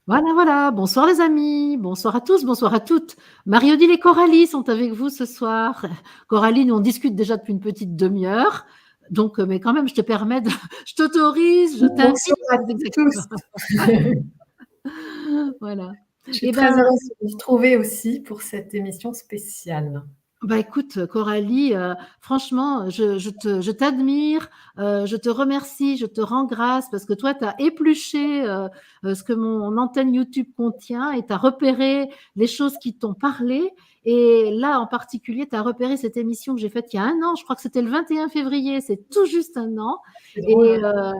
Voilà, voilà. Bonsoir les amis, bonsoir à tous, bonsoir à toutes. Marie-Odile et Coralie sont avec vous ce soir. Coralie, nous on discute déjà depuis une petite demi-heure. Donc, mais quand même, je te permets de, je t'autorise, je t'invite. Bonsoir à tous. Voilà. Je suis Eh très ben, heureuse de vous retrouver aussi pour cette émission spéciale. bah écoute, Coralie, franchement, je t'admire, je te remercie, je te rends grâce parce que toi, tu as épluché ce que mon antenne YouTube contient et tu as repéré les choses qui t'ont parlé. Et là, en particulier, tu as repéré cette émission que j'ai faite il y a un an, je crois que c'était le 21 février, c'est tout juste un an. C'est drôle, Et hein.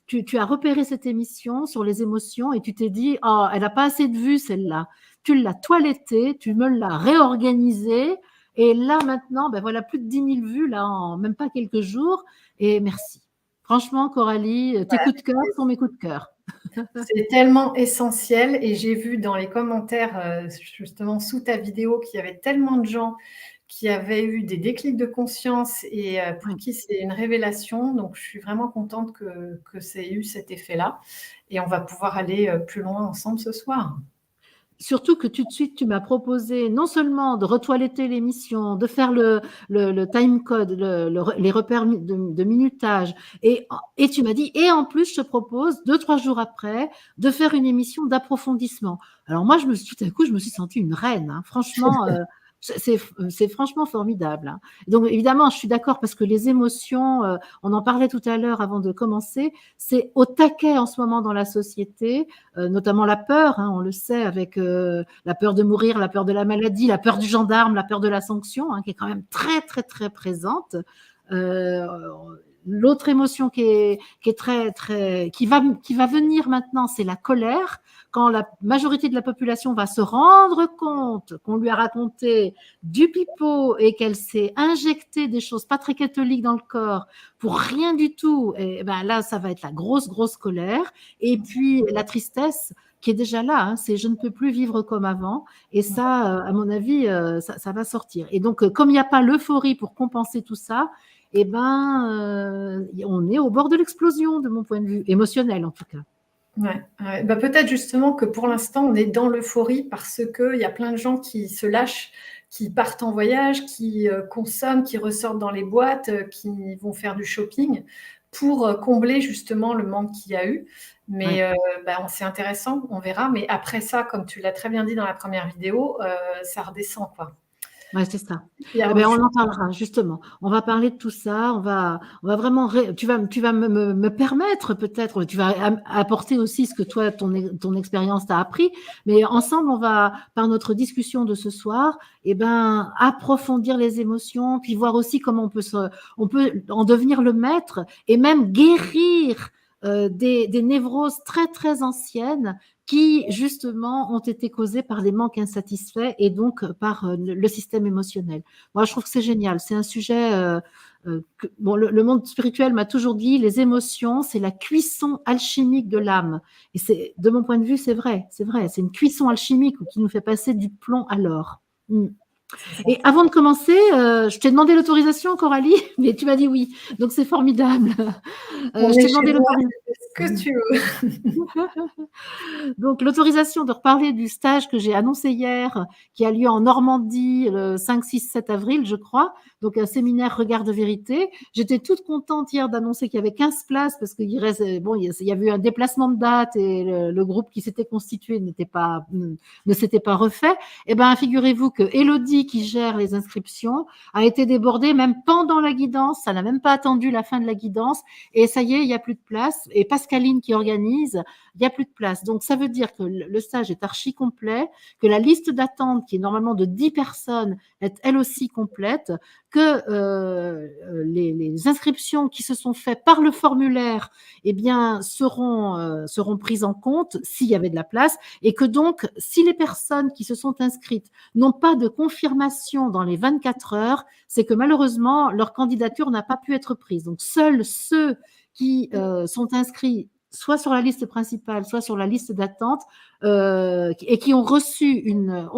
tu as repéré cette émission sur les émotions et tu t'es dit, oh, elle n'a pas assez de vues, celle-là. Tu l'as toilettée, tu me l'as réorganisée. Et là, maintenant, ben voilà, plus de 10 000 vues, là, en même pas quelques jours. Et merci. Franchement, Coralie, tes coups de cœur sont mes coups de cœur. C'est tellement essentiel et j'ai vu dans les commentaires, justement sous ta vidéo, qu'il y avait tellement de gens qui avaient eu des déclics de conscience et pour Ouais. qui c'est une révélation. Donc, je suis vraiment contente que ça ait eu cet effet-là. Et on va pouvoir aller plus loin ensemble ce soir. Surtout que tout de suite, tu m'as proposé non seulement de retoiletter l'émission, de faire le time code, les repères de minutage, et tu m'as dit, et en plus, je te propose, 2, 3 jours après, de faire une émission d'approfondissement. Alors moi, tout à coup, je me suis sentie une reine, hein. Franchement, c'est franchement formidable, hein. Donc évidemment, je suis d'accord parce que les émotions, on en parlait tout à l'heure avant de commencer, c'est au taquet en ce moment dans la société, notamment la peur, hein, on le sait, avec la peur de mourir, la peur de la maladie, la peur du gendarme, la peur de la sanction, hein, qui est quand même très, très, très présente. Euh, L'autre émotion qui va venir maintenant, c'est la colère. Quand la majorité de la population va se rendre compte qu'on lui a raconté du pipeau et qu'elle s'est injecté des choses pas très catholiques dans le corps pour rien du tout, et ben là, ça va être la grosse, grosse colère. Et puis la tristesse qui est déjà là, hein, c'est je ne peux plus vivre comme avant. Et ça, à mon avis, ça va sortir. Et donc, comme il n'y a pas l'euphorie pour compenser tout ça, eh ben, on est au bord de l'explosion, de mon point de vue, émotionnel en tout cas. Ouais, ouais. Bah, peut-être justement que pour l'instant, on est dans l'euphorie parce qu'il y a plein de gens qui se lâchent, qui partent en voyage, qui consomment, qui ressortent dans les boîtes, qui vont faire du shopping pour combler justement le manque qu'il y a eu. Mais Ouais. bah, c'est intéressant, on verra. Mais après ça, comme tu l'as très bien dit dans la première vidéo, ça redescend, quoi. Ouais, c'est ça. Il y a Eh ben, on refuge. en parlera justement. On va parler de tout ça. On va vraiment. Tu vas me permettre peut-être. Tu vas apporter aussi ce que toi, ton expérience t'a appris. Mais ensemble, on va, par notre discussion de ce soir, eh ben, approfondir les émotions, puis voir aussi comment on peut en devenir le maître et même guérir des névroses très très anciennes qui justement ont été causées par des manques insatisfaits et donc par le système émotionnel. Moi, je trouve que c'est génial. C'est un sujet bon, le monde spirituel m'a toujours dit, les émotions, c'est la cuisson alchimique de l'âme. Et c'est, de mon point de vue, c'est vrai, c'est vrai. C'est une cuisson alchimique qui nous fait passer du plomb à l'or. Mm. Et avant de commencer, je t'ai demandé l'autorisation, Coralie, mais tu m'as dit oui. Donc c'est formidable. On Je est t'ai chez demandé moi, l'autorisation. ce que tu veux. Donc, l'autorisation de reparler du stage que j'ai annoncé hier, qui a lieu en Normandie le 5, 6, 7 avril, je crois. Donc, un séminaire Regard de vérité. J'étais toute contente hier d'annoncer qu'il y avait 15 places parce qu'il reste, bon, il y avait eu un déplacement de date et le groupe qui s'était constitué ne s'était pas refait. Eh ben, figurez-vous que Elodie, qui gère les inscriptions, a été débordée même pendant la guidance. Ça n'a même pas attendu la fin de la guidance. Et ça y est, il n'y a plus de place. Et Pascaline qui organise, il n'y a plus de place. Donc, ça veut dire que le stage est archi complet, que la liste d'attente, qui est normalement de 10 personnes, est elle aussi complète, que les inscriptions qui se sont faites par le formulaire eh bien, seront prises en compte s'il y avait de la place et que donc, si les personnes qui se sont inscrites n'ont pas de confirmation dans les 24 heures, c'est que malheureusement, leur candidature n'a pas pu être prise. Donc, seuls ceux qui sont inscrits soit sur la liste principale, soit sur la liste d'attente, et qui ont reçu une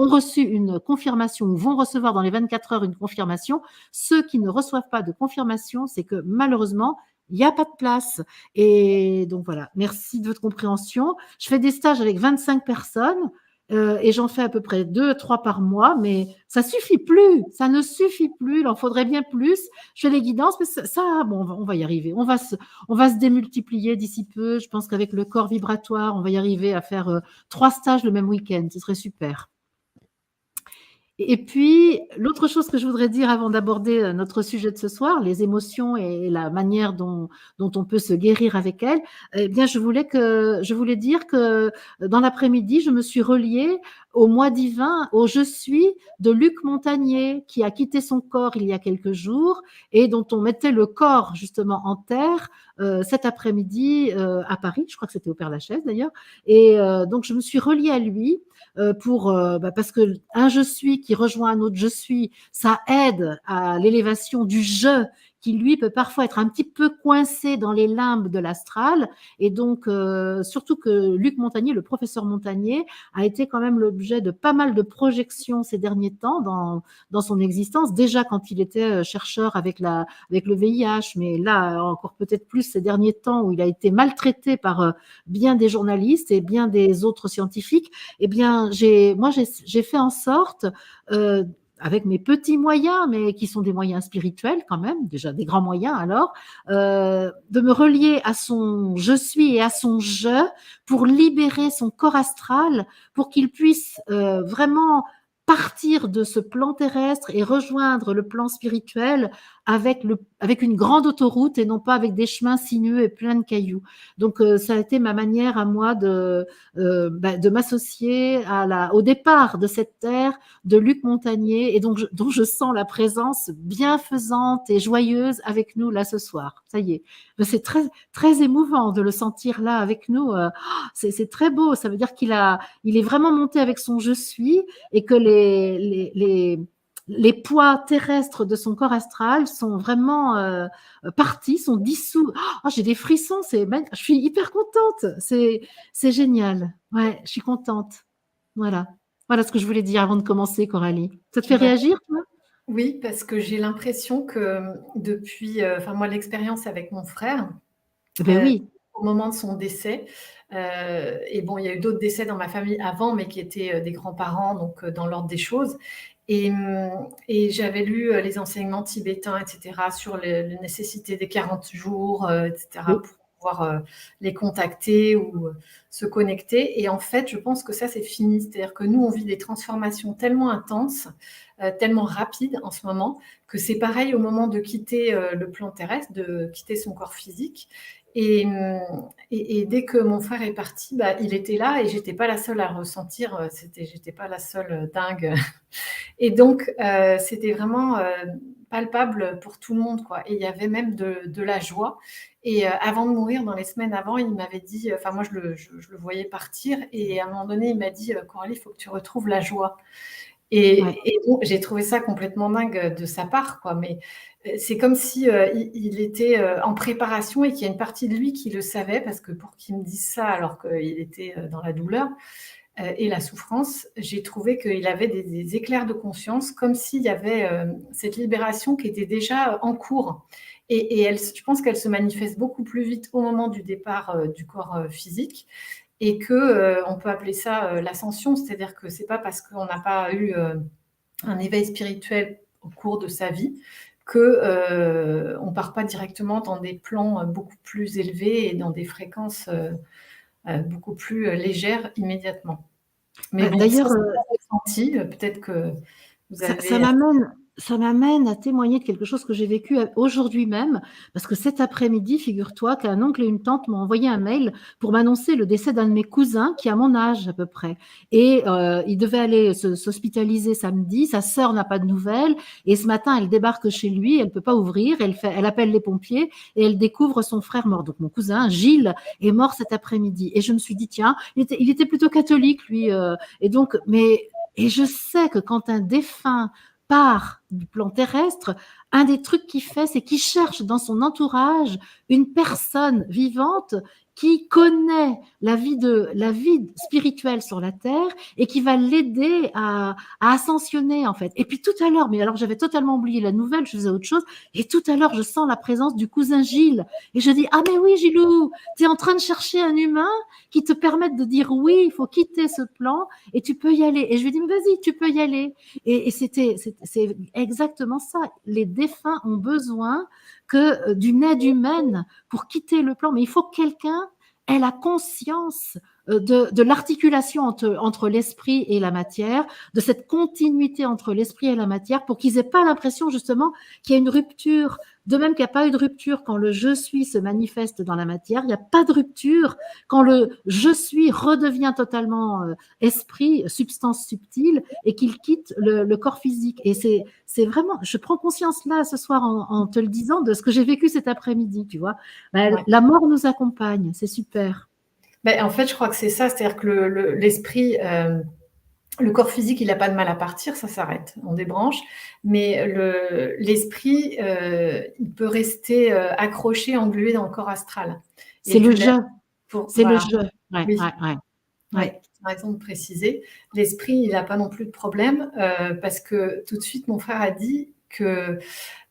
confirmation ou vont recevoir dans les 24 heures une confirmation. Ceux qui ne reçoivent pas de confirmation, c'est que malheureusement, Il n'y a pas de place. Et donc voilà, merci de votre compréhension. Je fais des stages avec 25 personnes et j'en fais à peu près 2, 3 par mois, mais ça suffit plus, ça ne suffit plus, il en faudrait bien plus. Je fais les guidances, mais ça bon, on va y arriver. On va se démultiplier d'ici peu. Je pense qu'avec le corps vibratoire, on va y arriver à faire 3 stages le même week-end. Ce serait super. Et puis, l'autre chose que je voudrais dire avant d'aborder notre sujet de ce soir, les émotions et la manière dont on peut se guérir avec elles, eh bien, je voulais dire que dans l'après-midi, je me suis reliée au moi divin, au je suis de Luc Montagnier, qui a quitté son corps il y a quelques jours et dont on mettait le corps justement en terre cet après-midi à Paris. Je crois que c'était au Père-Lachaise d'ailleurs. Et donc, je me suis reliée à lui parce que un je suis qui rejoint un autre je suis, ça aide à l'élévation du je qui lui peut parfois être un petit peu coincé dans les limbes de l'astral. Et donc, surtout que Luc Montagnier, le professeur Montagnier, a été quand même l'objet de pas mal de projections ces derniers temps dans son existence. Déjà quand il était chercheur avec le VIH, mais là encore peut-être plus ces derniers temps où il a été maltraité par bien des journalistes et bien des autres scientifiques. Eh bien, j'ai fait en sorte avec mes petits moyens, mais qui sont des moyens spirituels quand même, déjà des grands moyens alors, de me relier à son je suis et à son je pour libérer son corps astral, pour qu'il puisse vraiment partir de ce plan terrestre et rejoindre le plan spirituel avec une grande autoroute et non pas avec des chemins sinueux et pleins de cailloux. Donc ça a été ma manière à moi de m'associer au départ de cette terre de Luc Montagnier et donc dont je sens la présence bienfaisante et joyeuse avec nous là ce soir. Ça y est, c'est très très émouvant de le sentir là avec nous. C'est très beau. Ça veut dire il est vraiment monté avec son je suis et que les poids terrestres de son corps astral sont vraiment partis, sont dissous. Oh, j'ai des frissons, je suis hyper contente. C'est génial. Ouais, je suis contente. Voilà. Voilà ce que je voulais dire avant de commencer, Coralie. Ça te fait réagir, toi? Oui, parce que j'ai l'impression que depuis, moi, l'expérience avec mon frère, Ben oui. au moment de son décès, et bon, il y a eu d'autres décès dans ma famille avant, mais qui étaient des grands-parents, donc dans l'ordre des choses. Et j'avais lu les enseignements tibétains, etc., sur la nécessité des 40 jours, etc., Oui. pour pouvoir les contacter ou se connecter. Et en fait, je pense que ça, c'est fini. C'est-à-dire que nous, on vit des transformations tellement intenses, tellement rapides en ce moment, que c'est pareil au moment de quitter le plan terrestre, de quitter son corps physique. Et dès que mon frère est parti, il était là et j'étais pas la seule à ressentir. J'étais pas la seule dingue. Et donc, c'était vraiment palpable pour tout le monde, quoi. Et il y avait même de la joie. Et avant de mourir, dans les semaines avant, il m'avait dit, enfin moi je le voyais partir, et à un moment donné, il m'a dit, Coralie, il faut que tu retrouves la joie. Ouais. Et donc, j'ai trouvé ça complètement dingue de sa part, quoi. Mais c'est comme si il était en préparation et qu'il y a une partie de lui qui le savait, parce que pour qu'il me dise ça alors qu'il était dans la douleur et la souffrance, j'ai trouvé qu'il avait des éclairs de conscience, comme s'il y avait cette libération qui était déjà en cours. Et je pense qu'elle se manifeste beaucoup plus vite au moment du départ du corps physique, et que on peut appeler ça l'ascension, c'est-à-dire que c'est pas parce qu'on n'a pas eu un éveil spirituel au cours de sa vie que on part pas directement dans des plans beaucoup plus élevés et dans des fréquences beaucoup plus légères immédiatement. Mais bon, si D'ailleurs, c'est pas ressenti, peut-être que vous ça avez m'amène à témoigner de quelque chose que j'ai vécu aujourd'hui même, parce que cet après-midi, figure-toi qu'un oncle et une tante m'ont envoyé un mail pour m'annoncer le décès d'un de mes cousins qui a mon âge à peu près. Et il devait aller s'hospitaliser samedi, sa sœur n'a pas de nouvelles, et ce matin, elle débarque chez lui, elle peut pas ouvrir, elle appelle les pompiers, et elle découvre son frère mort. Donc mon cousin, Gilles, est mort cet après-midi. Et je me suis dit, tiens, il était plutôt catholique, lui, et donc, et je sais que quand un défunt part du plan terrestre, un des trucs qu'il fait, c'est qu'il cherche dans son entourage une personne vivante qui connaît la vie spirituelle sur la terre et qui va l'aider à ascensionner en fait. Et puis tout à l'heure, mais alors j'avais totalement oublié la nouvelle, je faisais autre chose, et tout à l'heure je sens la présence du cousin Gilles et je dis ah mais oui Gilou, tu es en train de chercher un humain qui te permette de dire oui, il faut quitter ce plan et tu peux y aller. Et je lui dis mais vas-y, tu peux y aller. Et c'est exactement ça. Les défunts ont besoin d'une aide humaine pour quitter le plan, mais il faut que quelqu'un ait la conscience de l'articulation entre l'esprit et la matière, de cette continuité entre l'esprit et la matière, pour qu'ils n'aient pas l'impression justement qu'il y a une rupture. De même qu'il n'y a pas eu de rupture quand le je suis se manifeste dans la matière, il n'y a pas de rupture quand le je suis redevient totalement esprit, substance subtile, et qu'il quitte le corps physique. Et c'est vraiment, je prends conscience là ce soir en te le disant de ce que j'ai vécu cet après-midi, tu vois. Ouais. La mort nous accompagne, c'est super. Ben, en fait, je crois que c'est ça, c'est-à-dire que l'esprit, le corps physique, il n'a pas de mal à partir, ça s'arrête, on débranche, mais l'esprit, il peut rester accroché, englué dans le corps astral. C'est le jeu. C'est voilà. le jeu. Ouais, oui. Ouais. Tu as raison de préciser. L'esprit, il n'a pas non plus de problème parce que tout de suite, mon frère a dit que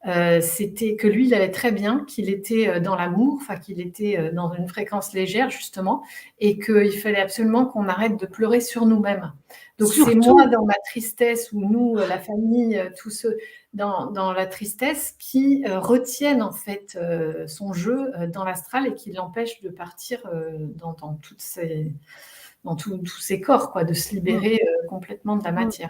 que lui, il allait très bien, qu'il était dans l'amour, enfin qu'il était dans une fréquence légère justement, et qu'il fallait absolument qu'on arrête de pleurer sur nous-mêmes. Donc c'est moi dans ma tristesse, ou nous, la famille, tous ceux dans la tristesse, qui retiennent en fait son jeu dans l'astral et qui l'empêchent de partir dans tous ces corps, quoi, de se libérer complètement de la matière.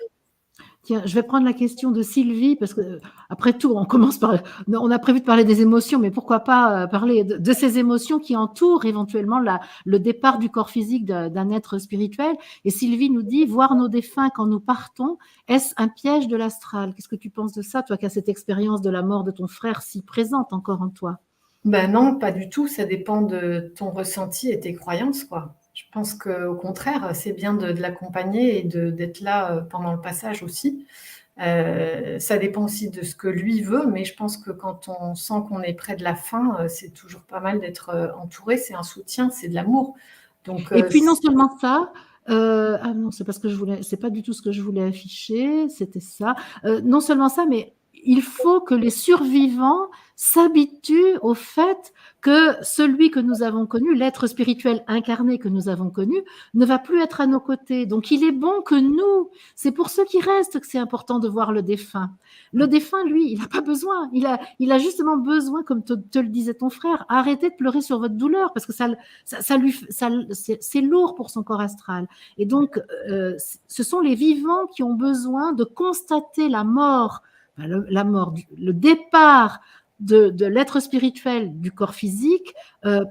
Tiens, je vais prendre la question de Sylvie, parce que après tout, on a prévu de parler des émotions, mais pourquoi pas parler de ces émotions qui entourent éventuellement le départ du corps physique d'un être spirituel. Et Sylvie nous dit, voir nos défunts quand nous partons, est-ce un piège de l'astral? Qu'est-ce que tu penses de ça, toi qui as cette expérience de la mort de ton frère si présente encore en toi? Ben non, pas du tout, ça dépend de ton ressenti et tes croyances, quoi. Je pense qu'au contraire, c'est bien de l'accompagner et d'être là pendant le passage aussi. Ça dépend aussi de ce que lui veut, mais je pense que quand on sent qu'on est près de la fin, c'est toujours pas mal d'être entouré, c'est un soutien, c'est de l'amour. Donc, et puis non seulement ça, ah non, c'est pas du tout ce que je voulais afficher, c'était ça. Non seulement ça, mais il faut que les survivants s'habituent au fait que celui que nous avons connu, l'être spirituel incarné que nous avons connu, ne va plus être à nos côtés. Donc il est bon que nous, c'est pour ceux qui restent que c'est important de voir le défunt. Le défunt, lui, il n'a pas besoin. Il a justement besoin, comme te le disait ton frère, arrêtez de pleurer sur votre douleur, parce que c'est lourd pour son corps astral. Et donc, ce sont les vivants qui ont besoin de constater la mort, le départ de l'être spirituel du corps physique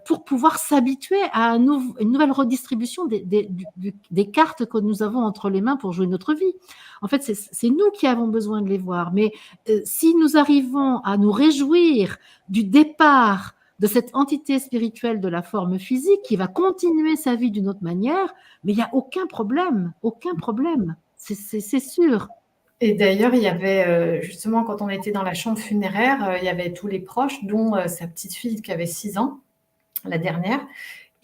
pour pouvoir s'habituer à une nouvelle redistribution des cartes que nous avons entre les mains pour jouer notre vie. En fait, c'est nous qui avons besoin de les voir. Mais si nous arrivons à nous réjouir du départ de cette entité spirituelle de la forme physique qui va continuer sa vie d'une autre manière, mais il n'y a aucun problème, c'est sûr. Et d'ailleurs, il y avait justement, quand on était dans la chambre funéraire, il y avait tous les proches, dont sa petite fille qui avait 6 ans, la dernière.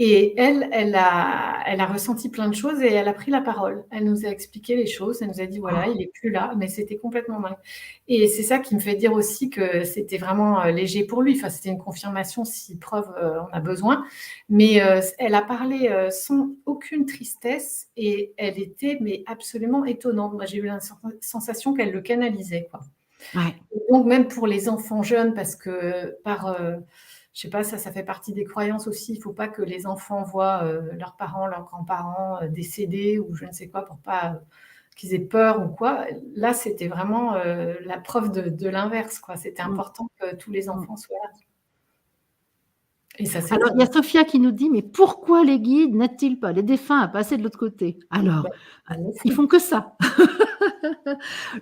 Et elle a ressenti plein de choses et elle a pris la parole. Elle nous a expliqué les choses, elle nous a dit voilà, il n'est plus là, mais c'était complètement dingue. Et c'est ça qui me fait dire aussi que c'était vraiment léger pour lui. Enfin, c'était une confirmation si preuve on a besoin. Mais elle a parlé sans aucune tristesse et elle était mais absolument étonnante. Moi, j'ai eu la sensation qu'elle le canalisait, quoi. Ouais. Donc, même pour les enfants jeunes, parce que je sais pas, ça fait partie des croyances aussi. Il ne faut pas que les enfants voient leurs parents, leurs grands-parents décédés ou je ne sais quoi pour pas qu'ils aient peur ou quoi. Là, c'était vraiment la preuve de l'inverse, quoi. C'était important que tous les enfants soient là. Et ça, alors, il y a Sophia qui nous dit, mais pourquoi les guides n'aident-ils pas les défunts à passer de l'autre côté? Alors, ils font que ça.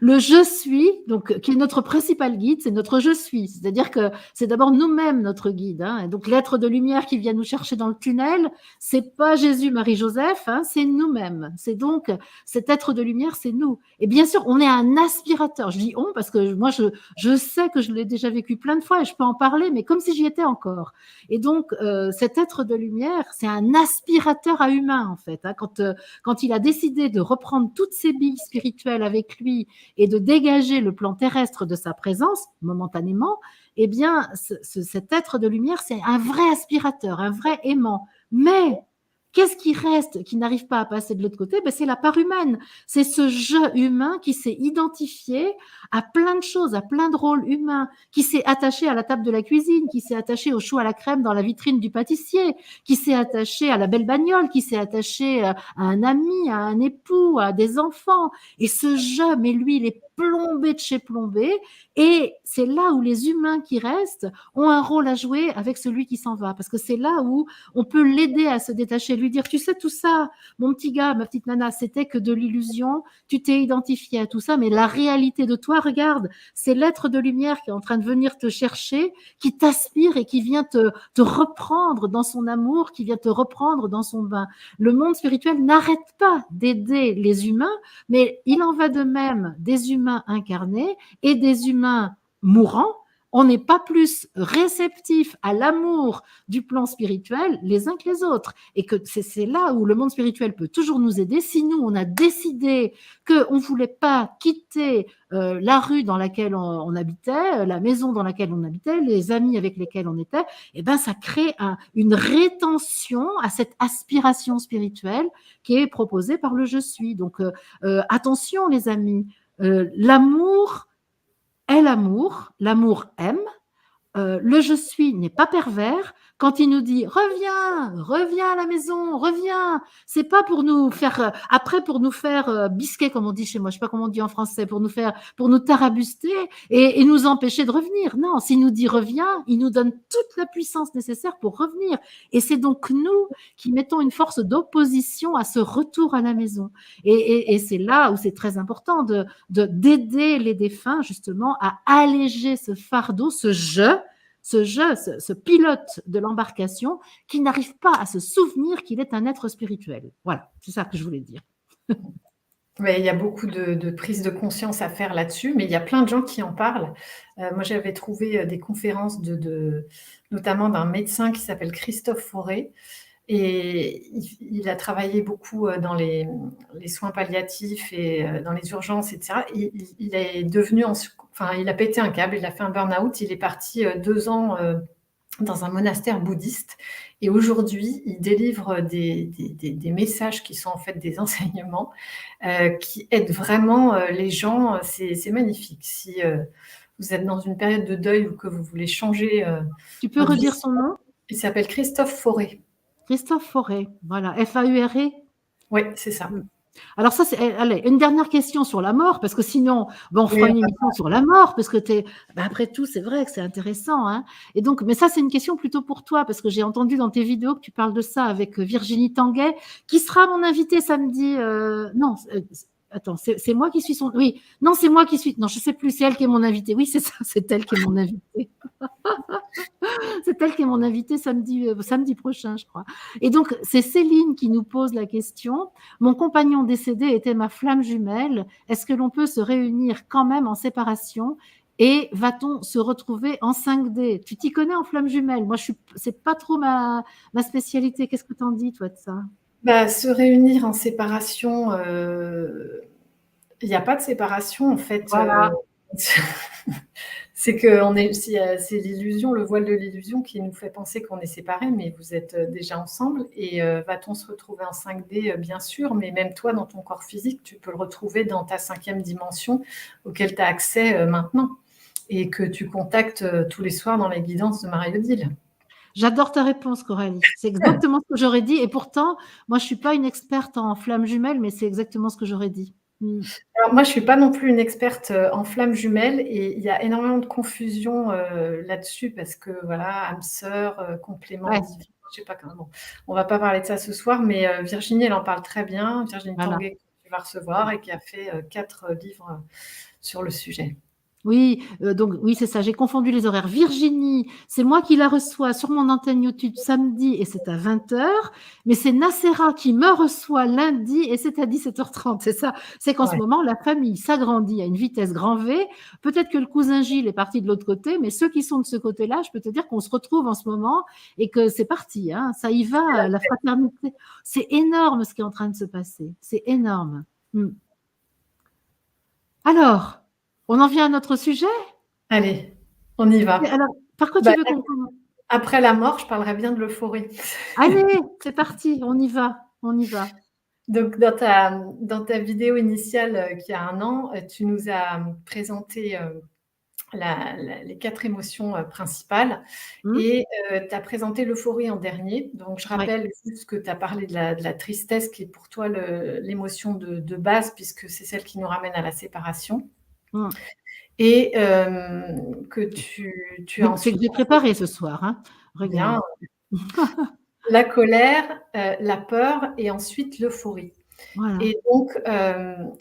Le je suis, donc, qui est notre principal guide, c'est notre je suis. C'est-à-dire que c'est d'abord nous-mêmes notre guide. Hein. Et donc, l'être de lumière qui vient nous chercher dans le tunnel, c'est pas Jésus, Marie, Joseph, hein, c'est nous-mêmes. C'est donc cet être de lumière, c'est nous. Et bien sûr, on est un aspirateur. Je dis on parce que moi, je sais que je l'ai déjà vécu plein de fois et je peux en parler, mais comme si j'y étais encore. Et donc, cet être de lumière, c'est un aspirateur à humain, en fait. Hein. Quand il a décidé de reprendre toutes ses billes spirituelles avec lui et de dégager le plan terrestre de sa présence, momentanément, eh bien, cet être de lumière, c'est un vrai aspirateur, un vrai aimant. Mais qu'est-ce qui reste, qui n'arrive pas à passer de l'autre côté? Ben, c'est la part humaine. C'est ce jeu humain qui s'est identifié à plein de choses, à plein de rôles humains, qui s'est attaché à la table de la cuisine, qui s'est attaché au chou à la crème dans la vitrine du pâtissier, qui s'est attaché à la belle bagnole, qui s'est attaché à un ami, à un époux, à des enfants. Et ce jeu, mais lui, il est plombé de chez plombé. Et c'est là où les humains qui restent ont un rôle à jouer avec celui qui s'en va. Parce que c'est là où on peut l'aider à se détacher, lui dire, tu sais, tout ça, mon petit gars, ma petite nana, c'était que de l'illusion, tu t'es identifié à tout ça, mais la réalité de toi, regarde, c'est l'être de lumière qui est en train de venir te chercher, qui t'aspire et qui vient te reprendre dans son amour, qui vient te reprendre dans son bain. Le monde spirituel n'arrête pas d'aider les humains, mais il en va de même des humains incarnés et des humains mourants. On n'est pas plus réceptif à l'amour du plan spirituel les uns que les autres. Et que c'est là où le monde spirituel peut toujours nous aider. Si nous, on a décidé qu'on ne voulait pas quitter la rue dans laquelle on habitait, la maison dans laquelle on habitait, les amis avec lesquels on était, eh ben, ça crée une rétention à cette aspiration spirituelle qui est proposée par le je suis. Donc, attention les amis, l'amour est l'amour, l'amour aime, le je suis n'est pas pervers. Quand il nous dit reviens, reviens à la maison, reviens, c'est pas pour nous faire après pour nous faire bisquer comme on dit chez moi, je sais pas comment on dit en français, pour nous tarabuster et nous empêcher de revenir. Non, s'il nous dit reviens, il nous donne toute la puissance nécessaire pour revenir. Et c'est donc nous qui mettons une force d'opposition à ce retour à la maison. Et c'est là où c'est très important d'aider les défunts justement à alléger ce fardeau, ce pilote de l'embarcation qui n'arrive pas à se souvenir qu'il est un être spirituel. Voilà, c'est ça que je voulais dire. Ouais, il y a beaucoup de prise de conscience à faire là-dessus, mais il y a plein de gens qui en parlent. Moi, j'avais trouvé des conférences notamment d'un médecin qui s'appelle Christophe Fauré, et il a travaillé beaucoup dans les soins palliatifs et dans les urgences, etc. Il est devenu, enfin, il a pété un câble, il a fait un burn-out, il est parti 2 ans dans un monastère bouddhiste. Et aujourd'hui, il délivre des messages qui sont en fait des enseignements qui aident vraiment les gens. C'est magnifique. Si vous êtes dans une période de deuil ou que vous voulez changer Tu peux redire son nom? Il s'appelle Christophe Fauré. Christophe Fauré, voilà, Faure. Oui, c'est ça. Alors ça, allez, une dernière question sur la mort, parce que sinon, on fera une émission sur la mort, parce que après tout, c'est vrai que c'est intéressant. Hein. Et donc, mais ça, c'est une question plutôt pour toi, parce que j'ai entendu dans tes vidéos que tu parles de ça avec Virginie Tanguay, qui sera mon invitée samedi. Non, attends, c'est moi qui suis son... Oui, non, c'est moi qui suis... Non, je sais plus, c'est elle qui est mon invitée. Oui, c'est ça, c'est elle qui est mon invitée. C'est elle qui est mon invitée samedi prochain, je crois. Et donc, c'est Céline qui nous pose la question. Mon compagnon décédé était ma flamme jumelle. Est-ce que l'on peut se réunir quand même en séparation et va-t-on se retrouver en 5D? Tu t'y connais en flamme jumelle? Moi, c'est pas trop ma spécialité. Qu'est-ce que tu en dis, toi, de ça? Se réunir en séparation, il n'y a pas de séparation, en fait. Voilà. C'est c'est l'illusion, le voile de l'illusion qui nous fait penser qu'on est séparés, mais vous êtes déjà ensemble. Et va-t-on se retrouver en 5D? Bien sûr, mais même toi, dans ton corps physique, tu peux le retrouver dans ta 5e dimension auquel tu as accès maintenant et que tu contactes tous les soirs dans les guidances de Marie-Odile. J'adore ta réponse, Coralie. C'est exactement ce que j'aurais dit. Et pourtant, moi, je ne suis pas une experte en flamme jumelle, mais c'est exactement ce que j'aurais dit. Alors moi, je ne suis pas non plus une experte en flamme jumelle et il y a énormément de confusion là-dessus parce que, voilà, âme sœur, complément divin, je ne sais pas comment. Bon, on ne va pas parler de ça ce soir, mais Virginie, elle en parle très bien. Virginie Tanguay, que tu vas recevoir et qui a fait 4 livres sur le sujet. Oui, donc oui, c'est ça, j'ai confondu les horaires. Virginie, c'est moi qui la reçois sur mon antenne YouTube samedi et c'est à 20h, mais c'est Nacera qui me reçoit lundi et c'est à 17h30. C'est ça, c'est qu'en ce Ouais, moment, la famille s'agrandit à une vitesse grand V. Peut-être que le cousin Gilles est parti de l'autre côté, mais ceux qui sont de ce côté-là, je peux te dire qu'on se retrouve en ce moment et que c'est parti, hein, ça y va, la fraternité. C'est énorme ce qui est en train de se passer, c'est énorme. Mm. Alors, on en vient à notre sujet? allez, on y Et va. alors, par quoi tu Bah, veux qu'on commence? après la mort, je parlerai bien de l'euphorie. Allez, c'est parti, on y va, on y va. Donc, dans ta vidéo initiale qui a 1 an, tu nous as présenté les 4 émotions principales Mmh? et tu as présenté l'euphorie en dernier. Donc, je Ouais. rappelle juste que tu as parlé de la tristesse qui est pour toi l'émotion de base, puisque c'est celle qui nous ramène à la séparation Mmh. et que tu as C'est que ensuite j'ai préparé ce soir, hein. Regarde. bien la colère, la peur et ensuite l'euphorie. Voilà, Et donc,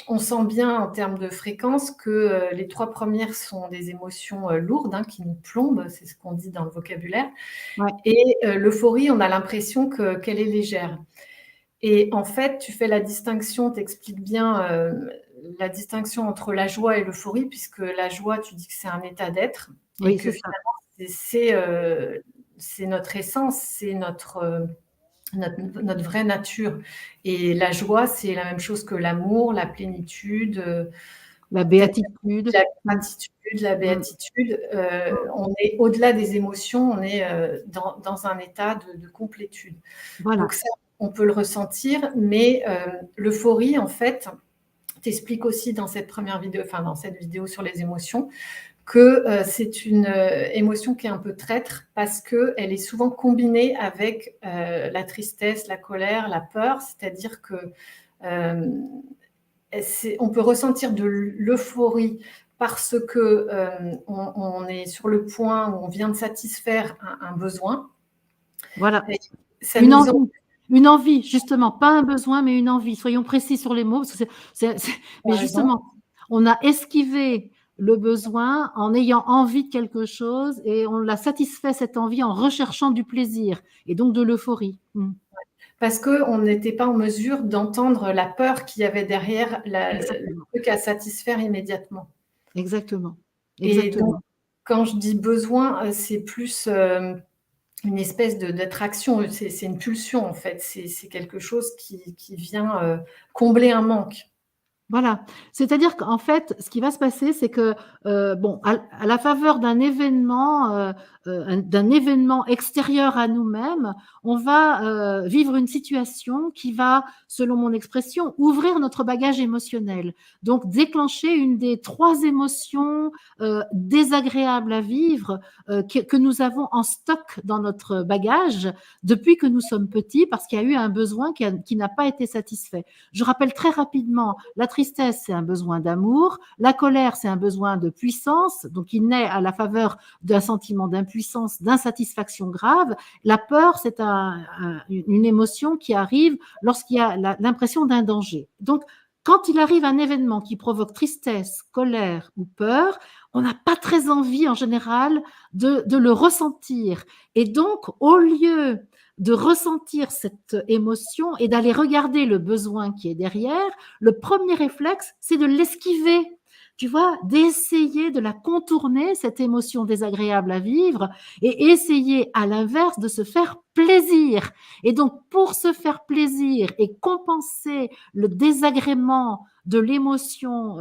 on sent bien en termes de fréquence que, les 3 premières sont des émotions, lourdes, hein, qui nous plombent, c'est ce qu'on dit dans le vocabulaire ouais. et l'euphorie, on a l'impression qu'elle est légère et en fait, tu fais la distinction, tu expliques bien, la distinction entre la joie et l'euphorie puisque la joie, tu dis que c'est un état d'être et Oui, que c'est ça. finalement c'est notre essence, c'est notre vraie nature et la joie, c'est la même chose que l'amour, la plénitude, La peut-être béatitude. la Mmh. gratitude, la Mmh. béatitude, Mmh. on est au-delà des émotions, on est, dans un état de complétude. Donc Voilà. ça, on peut le ressentir, mais l'euphorie, en fait, tu expliques aussi dans cette première vidéo, enfin dans cette vidéo sur les émotions, que c'est une émotion qui est un peu traître parce qu'elle est souvent combinée avec la tristesse, la colère, la peur, c'est-à-dire que on peut ressentir de l'euphorie parce que on est sur le point où on vient de satisfaire un besoin. Voilà. Et ça Une nous envie. Une envie, justement, pas un besoin, mais une envie. Soyons précis sur les mots, parce que mais a raison. justement, on a esquivé le besoin en ayant envie de quelque chose et on l'a satisfait cette envie en recherchant du plaisir et donc de l'euphorie. Mmh. Parce qu'on n'était pas en mesure d'entendre la peur qu'il y avait derrière le Exactement, truc à satisfaire immédiatement. exactement, Et donc, exactement. quand je dis besoin, c'est plus, une espèce d'attraction, c'est une pulsion en fait. C'est quelque chose qui vient, combler un manque. Voilà, c'est-à-dire qu'en fait, ce qui va se passer, c'est que, bon, à la faveur d'un événement extérieur à nous-mêmes, on va, vivre une situation qui va, selon mon expression, ouvrir notre bagage émotionnel. Donc déclencher une des 3 émotions, désagréables à vivre, que nous avons en stock dans notre bagage depuis que nous sommes petits, parce qu'il y a eu un besoin qui n'a pas été satisfait. Je rappelle très rapidement, la tristesse, c'est un besoin d'amour, la colère, c'est un besoin de puissance, donc il naît à la faveur d'un sentiment d'impuissance, d'insatisfaction grave. La peur, c'est une émotion qui arrive lorsqu'il y a l'impression d'un danger. Donc, quand il arrive un événement qui provoque tristesse, colère ou peur, on n'a pas très envie en général de le ressentir. Et donc, au lieu de ressentir cette émotion et d'aller regarder le besoin qui est derrière, le premier réflexe, c'est de l'esquiver. Tu vois, d'essayer de la contourner, cette émotion désagréable à vivre, et essayer à l'inverse de se faire plaisir. Et donc, pour se faire plaisir et compenser le désagrément de l'émotion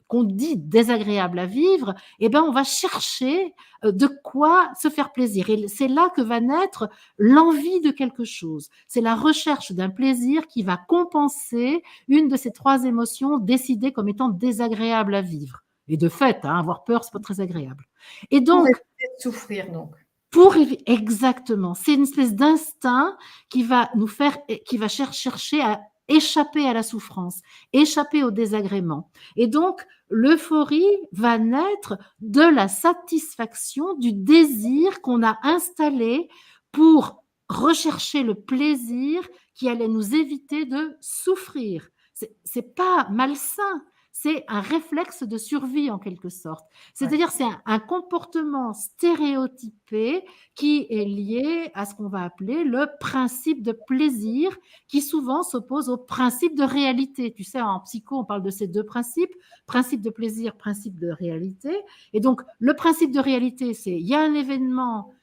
qu'on dit désagréable à vivre, eh ben, on va chercher de quoi se faire plaisir. Et c'est là que va naître l'envie de quelque chose. C'est la recherche d'un plaisir qui va compenser une de ces 3 émotions décidées comme étant désagréables à vivre. Et de fait, hein, avoir peur, c'est pas très agréable. Et Pour donc, éviter de souffrir donc. exactement, c'est une espèce d'instinct qui va nous faire, qui va chercher à échapper à la souffrance, échapper au désagrément. Et donc, l'euphorie va naître de la satisfaction du désir qu'on a installé pour rechercher le plaisir qui allait nous éviter de souffrir. C'est pas malsain, c'est un réflexe de survie en quelque sorte. C'est-à-dire c'est un comportement stéréotypé qui est lié à ce qu'on va appeler le principe de plaisir, qui souvent s'oppose au principe de réalité. Tu sais, en psycho, on parle de ces deux principes, principe de plaisir, principe de réalité. Et donc, le principe de réalité, c'est il y a un événement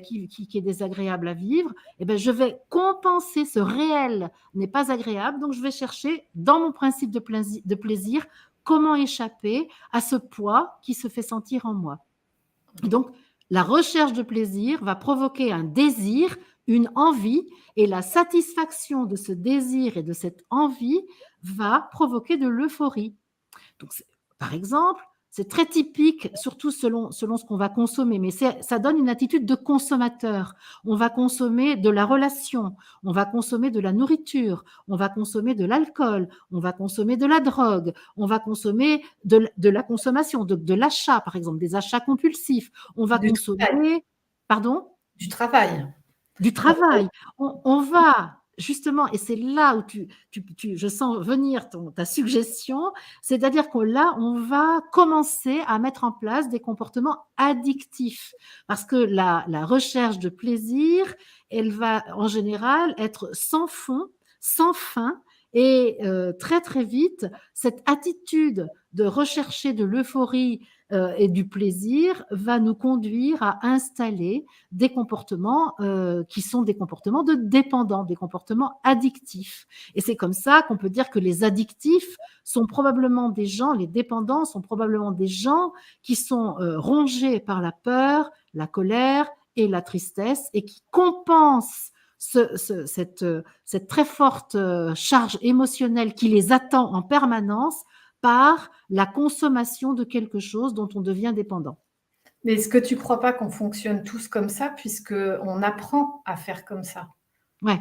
qui est désagréable à vivre, et ben, je vais compenser ce réel n'est pas agréable, donc je vais chercher dans mon principe de plaisir comment échapper à ce poids qui se fait sentir en moi. Et donc, la recherche de plaisir va provoquer un désir, une envie, et la satisfaction de ce désir et de cette envie va provoquer de l'euphorie. Donc, par exemple, c'est très typique, surtout selon ce qu'on va consommer, mais ça donne une attitude de consommateur. On va consommer de la relation, on va consommer de la nourriture, on va consommer de l'alcool, on va consommer de la drogue, on va consommer de la consommation, de l'achat, par exemple, des achats compulsifs. On va Du travail. consommer, pardon? Du travail. Du travail. On va justement, et c'est là où je sens venir ta suggestion, c'est-à-dire que là, on va commencer à mettre en place des comportements addictifs. Parce que la recherche de plaisir, elle va en général être sans fond, sans fin, et très très vite, cette attitude de rechercher de l'euphorie et du plaisir va nous conduire à installer des comportements qui sont des comportements de dépendants, des comportements addictifs. Et c'est comme ça qu'on peut dire que les addictifs sont probablement des gens, les dépendants sont probablement des gens qui sont rongés par la peur, la colère et la tristesse et qui compensent cette très forte charge émotionnelle qui les attend en permanence par la consommation de quelque chose dont on devient dépendant. Mais est-ce que tu ne crois pas qu'on fonctionne tous comme ça, puisqu'on apprend à faire comme ça? Ouais.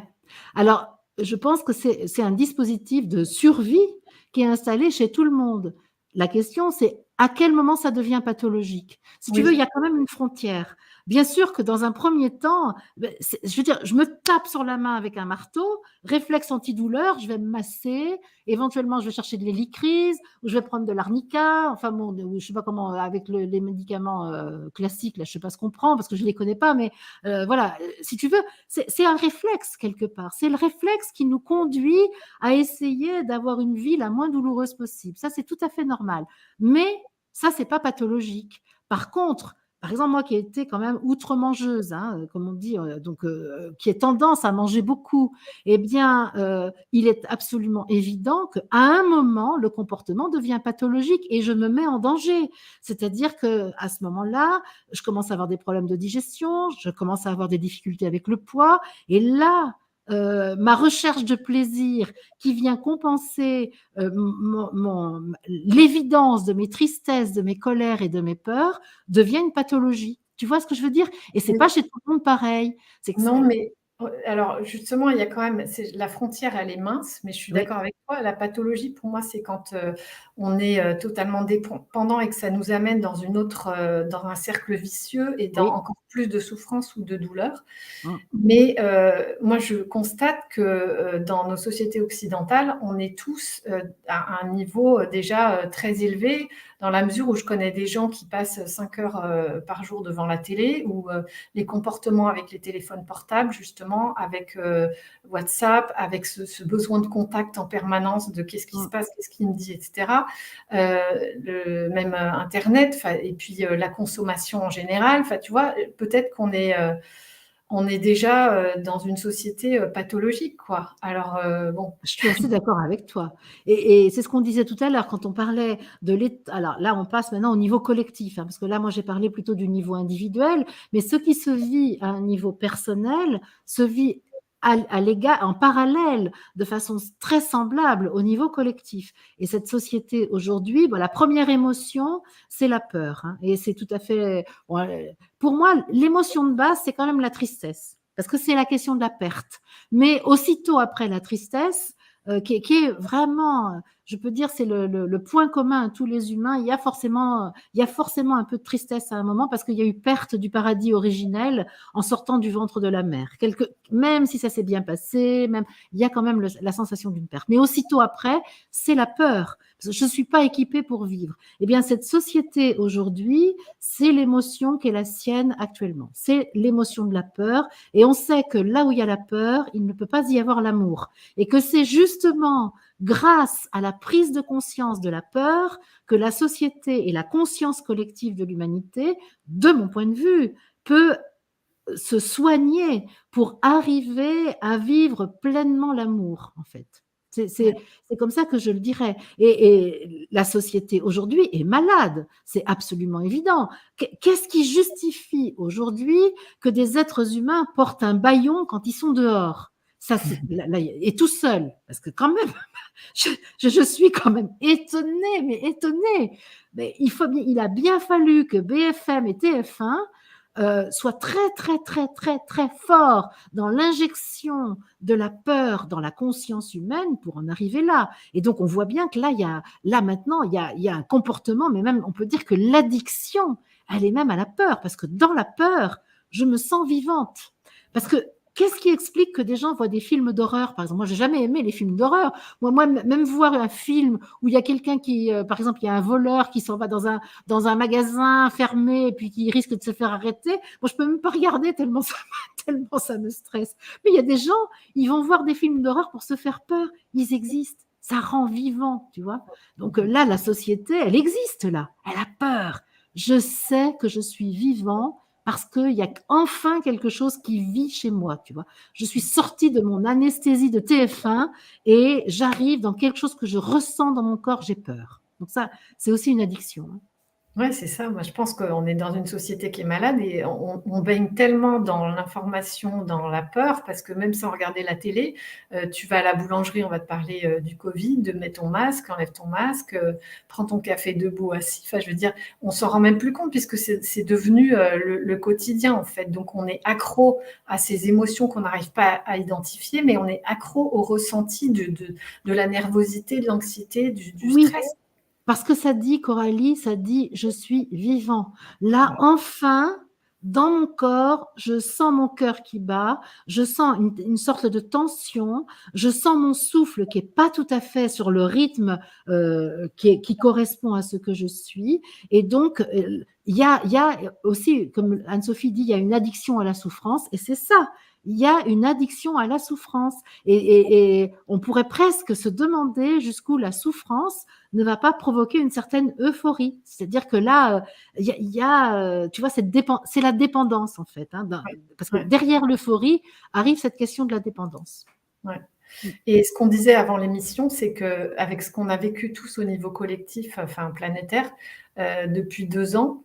Alors, je pense que c'est un dispositif de survie qui est installé chez tout le monde. La question, c'est à quel moment ça devient pathologique? Si tu veux, il y Oui. a quand même une frontière. Bien sûr que dans un premier temps, je veux dire, je me tape sur la main avec un marteau, réflexe antidouleur, je vais me masser, éventuellement je vais chercher de l'hélicryse, ou je vais prendre de l'arnica, enfin bon, ou je sais pas comment, avec les médicaments classiques, là, je sais pas ce qu'on prend parce que je les connais pas, mais voilà, si tu veux, c'est un réflexe quelque part. C'est le réflexe qui nous conduit à essayer d'avoir une vie la moins douloureuse possible. Ça, c'est tout à fait normal. Mais ça, c'est pas pathologique. Par contre, par exemple, moi qui ai été quand même outre-mangeuse, hein, comme on dit, donc qui ai tendance à manger beaucoup, eh bien, il est absolument évident qu'à un moment, le comportement devient pathologique et je me mets en danger. C'est-à-dire qu'à ce moment-là, je commence à avoir des problèmes de digestion, je commence à avoir des difficultés avec le poids, et là, ma recherche de plaisir qui vient compenser l'évidence de mes tristesses, de mes colères et de mes peurs devient une pathologie. Tu vois ce que je veux dire? Et c'est pas chez tout le monde pareil. C'est que Non, mais alors justement, il y a quand même la frontière, elle est mince, mais je suis oui, d'accord avec toi. La pathologie, pour moi, c'est quand, on est, totalement dépendant et que ça nous amène dans un cercle vicieux et dans oui, encore plus de souffrance ou de douleur. mmh, Mais moi, je constate que dans nos sociétés occidentales, on est tous à un niveau déjà très élevé, dans la mesure où je connais des gens qui passent 5 heures par jour devant la télé, ou les comportements avec les téléphones portables, justement, avec WhatsApp, avec ce besoin de contact en permanence de qu'est-ce qui se mmh. passe, qu'est-ce qu'il me dit, etc. Même Internet, et puis la consommation en général. Tu vois, peut-être on est déjà dans une société pathologique, quoi. Alors, bon. Je suis assez d'accord avec toi, et c'est ce qu'on disait tout à l'heure quand on parlait de alors là, on passe maintenant au niveau collectif, parce que là, moi, j'ai parlé plutôt du niveau individuel, mais ce qui se vit à un niveau personnel se vit à l'égard en parallèle, de façon très semblable au niveau collectif. Et cette société aujourd'hui, la première émotion, c'est la peur, et c'est tout à fait bon, pour moi, l'émotion de base, c'est quand même la tristesse, parce que c'est la question de la perte. Mais aussitôt après la tristesse, qui est vraiment je peux dire, c'est le point commun à tous les humains. Il y a forcément un peu de tristesse à un moment parce qu'il y a eu perte du paradis originel en sortant du ventre de la mer. Même si ça s'est bien passé, même, il y a quand même la sensation d'une perte. Mais aussitôt après, c'est la peur. Je ne suis pas équipée pour vivre. Eh bien, cette société aujourd'hui, c'est l'émotion qui est la sienne actuellement. C'est l'émotion de la peur. Et on sait que là où il y a la peur, il ne peut pas y avoir l'amour. Et que c'est justement grâce à la prise de conscience de la peur que la société et la conscience collective de l'humanité, de mon point de vue, peut se soigner pour arriver à vivre pleinement l'amour, en fait. C'est comme ça que je le dirais. Et la société aujourd'hui est malade, c'est absolument évident. Qu'est-ce qui justifie aujourd'hui que des êtres humains portent un bâillon quand ils sont dehors? Ça, et tout seul, parce que quand même, je suis quand même étonnée, mais étonnée. Mais il a bien fallu que BFM et TF1 soit très, très, très, très, très fort dans l'injection de la peur dans la conscience humaine pour en arriver là. Et donc, on voit bien que là maintenant, il y a un comportement, mais même, on peut dire que l'addiction, elle est même à la peur, parce que dans la peur, je me sens vivante. Parce que qu'est-ce qui explique que des gens voient des films d'horreur? Par exemple, moi, j'ai jamais aimé les films d'horreur. Moi, même voir un film où il y a quelqu'un qui, par exemple, il y a un voleur qui s'en va dans un magasin fermé et puis qui risque de se faire arrêter. Moi, je peux même pas regarder tellement tellement ça me stresse. Mais il y a des gens, ils vont voir des films d'horreur pour se faire peur. Ils existent. Ça rend vivant, tu vois. Donc là, la société, elle existe là. Elle a peur. Je sais que je suis vivant parce qu'il y a enfin quelque chose qui vit chez moi, tu vois. Je suis sortie de mon anesthésie de TF1 et j'arrive dans quelque chose que je ressens dans mon corps, j'ai peur. Donc ça, c'est aussi une addiction. Ouais, c'est ça. Moi, je pense qu'on est dans une société qui est malade et on baigne tellement dans l'information, dans la peur, parce que même sans regarder la télé, tu vas à la boulangerie, on va te parler du Covid, de mettre ton masque, enlève ton masque, prends ton café debout, assis. Enfin, je veux dire, on s'en rend même plus compte puisque c'est devenu le quotidien, en fait. Donc, on est accro à ces émotions qu'on n'arrive pas à identifier, mais on est accro au ressenti de la nervosité, de l'anxiété, du Oui, stress. parce que ça dit, Coralie, ça dit je suis vivant. Là, enfin, dans mon corps, je sens mon cœur qui bat, je sens une sorte de tension, je sens mon souffle qui est pas tout à fait sur le rythme qui correspond à ce que je suis. Et donc, il y a aussi, comme Anne-Sophie dit, il y a une addiction à la souffrance, et c'est ça. Il y a une addiction à la souffrance. Et on pourrait presque se demander jusqu'où la souffrance ne va pas provoquer une certaine euphorie. C'est-à-dire que là, tu vois, c'est la dépendance en fait, hein, parce que derrière l'euphorie arrive cette question de la dépendance. Ouais. Et ce qu'on disait avant l'émission, c'est qu'avec ce qu'on a vécu tous au niveau collectif, enfin planétaire, depuis 2 ans,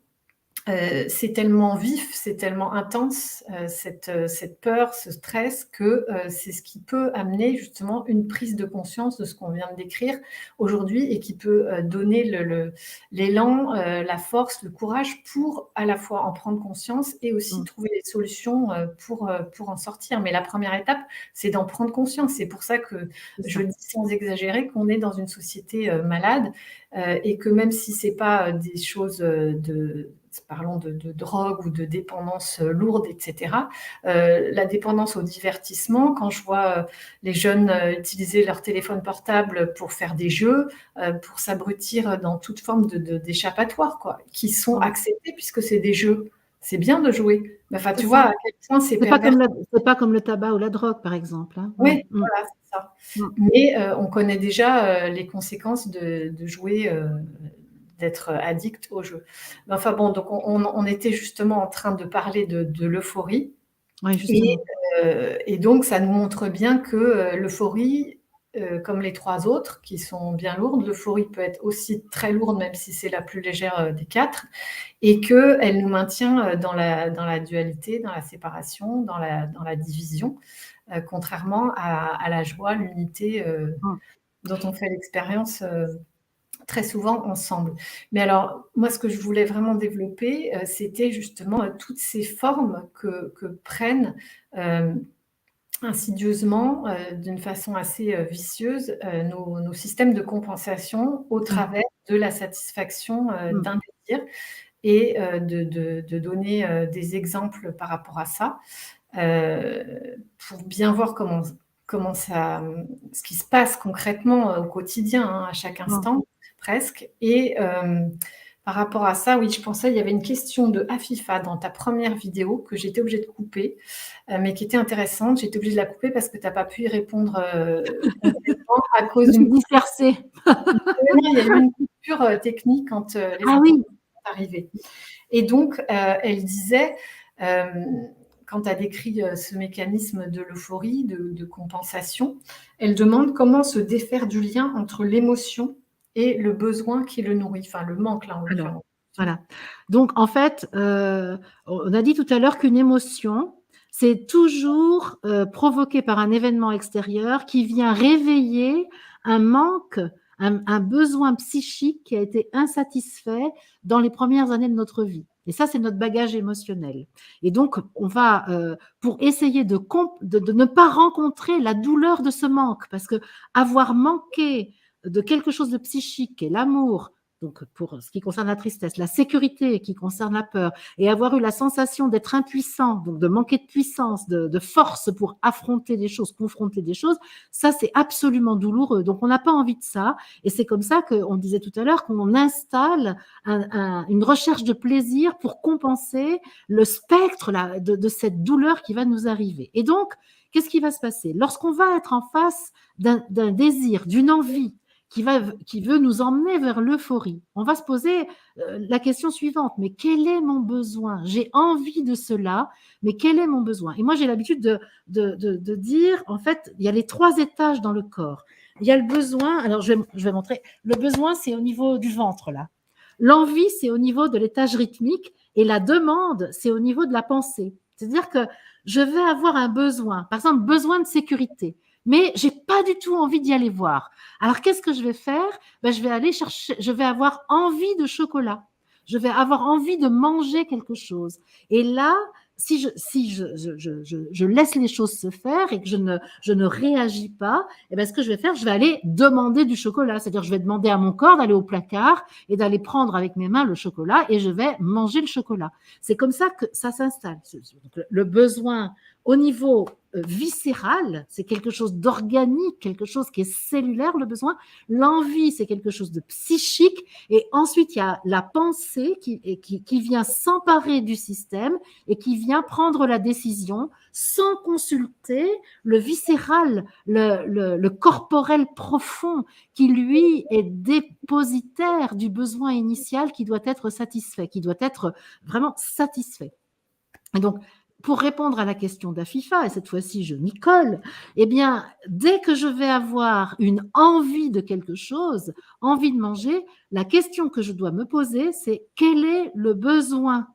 c'est tellement vif, c'est tellement intense, cette peur, ce stress, que c'est ce qui peut amener justement une prise de conscience de ce qu'on vient de décrire aujourd'hui et qui peut donner l'élan, la force, le courage pour à la fois en prendre conscience et aussi trouver des solutions pour en sortir. Mais la première étape, c'est d'en prendre conscience. C'est pour ça que je dis sans exagérer qu'on est dans une société malade et que même si c'est pas des choses parlons de drogue ou de dépendance lourde, etc. La dépendance au divertissement, quand je vois les jeunes utiliser leur téléphone portable pour faire des jeux, pour s'abrutir dans toute forme d'échappatoire, quoi, qui sont acceptés puisque c'est des jeux. C'est bien de jouer. Enfin, tu vois à quel point c'est pervers. C'est pas comme le tabac ou la drogue, par exemple. Hein. Oui, voilà, c'est ça. Mais on connaît déjà les conséquences de jouer d'être addict au jeu. Mais enfin bon, donc on était justement en train de parler de l'euphorie. Oui, et donc, ça nous montre bien que l'euphorie, comme les 3 autres, qui sont bien lourdes, l'euphorie peut être aussi très lourde, même si c'est la plus légère des 4, et qu'elle nous maintient dans la dualité, dans la séparation, dans la division, contrairement à la joie, l'unité dont on fait l'expérience très souvent ensemble. Mais alors, moi, ce que je voulais vraiment développer, c'était justement toutes ces formes que prennent insidieusement, d'une façon assez vicieuse, nos systèmes de compensation au Mmh. travers de la satisfaction Mmh. d'un désir et de donner des exemples par rapport à ça, pour bien voir comment ça, ce qui se passe concrètement au quotidien, hein, à chaque Mmh. instant presque. Et par rapport à ça, oui, je pensais, il y avait une question de Afifa dans ta première vidéo que j'étais obligée de couper, mais qui était intéressante. J'étais obligée de la couper parce que tu as pas pu y répondre complètement à Je cause me suis d'une dispersée. il y a eu une coupure technique quand les Ah informations oui! sont arrivées. Et donc, elle disait, quand tu as décrit ce mécanisme de l'euphorie, de compensation, elle demande comment se défaire du lien entre l'émotion et le besoin qui le nourrit, enfin le manque là en Alors, l'occurrence. voilà. Donc en fait, on a dit tout à l'heure qu'une émotion, c'est toujours provoqué par un événement extérieur qui vient réveiller un manque, un besoin psychique qui a été insatisfait dans les premières années de notre vie. Et ça, c'est notre bagage émotionnel. Et donc, on va, pour essayer de ne pas rencontrer la douleur de ce manque, parce que avoir manqué de quelque chose de psychique, qui est l'amour, donc pour ce qui concerne la tristesse, la sécurité qui concerne la peur, et avoir eu la sensation d'être impuissant, donc de manquer de puissance, de force pour affronter des choses, confronter des choses, ça c'est absolument douloureux. Donc on n'a pas envie de ça, et c'est comme ça qu'on disait tout à l'heure qu'on installe une recherche de plaisir pour compenser le spectre là, de cette douleur qui va nous arriver. Et donc, qu'est-ce qui va se passer? Lorsqu'on va être en face d'un désir, d'une envie, qui veut nous emmener vers l'euphorie. On va se poser la question suivante, mais quel est mon besoin? J'ai envie de cela, mais quel est mon besoin? Et moi, j'ai l'habitude de dire, en fait, il y a les 3 étages dans le corps. Il y a le besoin, alors je vais montrer, le besoin, c'est au niveau du ventre, là. L'envie, c'est au niveau de l'étage rythmique, et la demande, c'est au niveau de la pensée. C'est-à-dire que je vais avoir un besoin, par exemple, besoin de sécurité, mais j'ai pas du tout envie d'y aller voir. Alors, qu'est-ce que je vais faire? Ben, je vais aller chercher, je vais avoir envie de chocolat. Je vais avoir envie de manger quelque chose. Et là, si je laisse les choses se faire et que je ne réagis pas, eh ben, ce que je vais faire, je vais aller demander du chocolat. C'est-à-dire, je vais demander à mon corps d'aller au placard et d'aller prendre avec mes mains le chocolat et je vais manger le chocolat. C'est comme ça que ça s'installe. Donc, le besoin au niveau viscéral, c'est quelque chose d'organique, quelque chose qui est cellulaire, le besoin. L'envie, c'est quelque chose de psychique. Et ensuite, il y a la pensée qui vient s'emparer du système et qui vient prendre la décision sans consulter le viscéral, le corporel profond, qui, lui, est dépositaire du besoin initial qui doit être satisfait, qui doit être vraiment satisfait. Et donc, pour répondre à la question d'Afifa, et cette fois-ci je m'y colle, eh bien, dès que je vais avoir une envie de quelque chose, envie de manger, la question que je dois me poser, c'est quel est le besoin?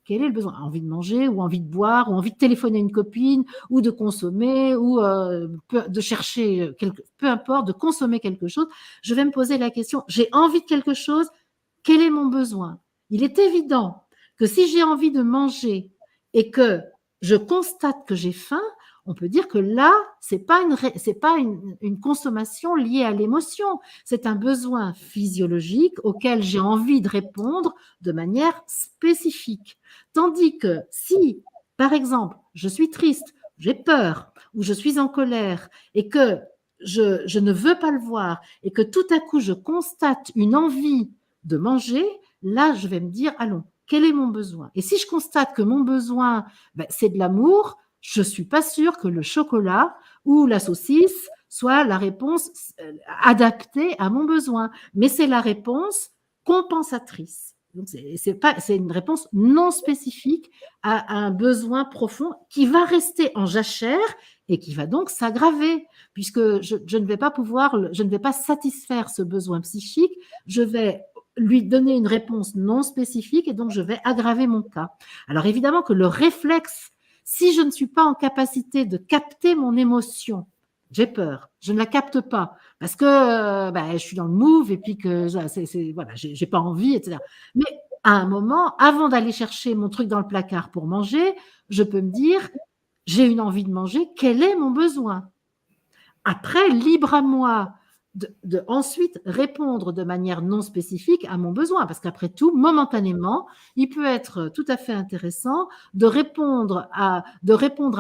Quel est le besoin? Envie de manger, ou envie de boire, ou envie de téléphoner à une copine, ou de consommer, ou de chercher, peu importe, de consommer quelque chose. Je vais me poser la question, j'ai envie de quelque chose, quel est mon besoin? Il est évident que si j'ai envie de manger et que je constate que j'ai faim, on peut dire que là, c'est pas une consommation liée à l'émotion, c'est un besoin physiologique auquel j'ai envie de répondre de manière spécifique. Tandis que si, par exemple, je suis triste, j'ai peur, ou je suis en colère, et que je ne veux pas le voir, et que tout à coup je constate une envie de manger, là, je vais me dire, allons, quel est mon besoin? Et si je constate que mon besoin, ben, c'est de l'amour, je ne suis pas sûre que le chocolat ou la saucisse soit la réponse adaptée à mon besoin. Mais c'est la réponse compensatrice. C'est une réponse non spécifique à un besoin profond qui va rester en jachère et qui va donc s'aggraver, puisque je ne vais pas je ne vais pas satisfaire ce besoin psychique, je vais lui donner une réponse non spécifique et donc je vais aggraver mon cas. Alors évidemment que le réflexe, si je ne suis pas en capacité de capter mon émotion, j'ai peur, je ne la capte pas parce que je suis dans le move et puis que voilà, j'ai pas envie, etc. Mais à un moment, avant d'aller chercher mon truc dans le placard pour manger, je peux me dire, j'ai une envie de manger, quel est mon besoin? Après, libre à moi de ensuite répondre de manière non spécifique à mon besoin, parce qu'après tout, momentanément, il peut être tout à fait intéressant de répondre à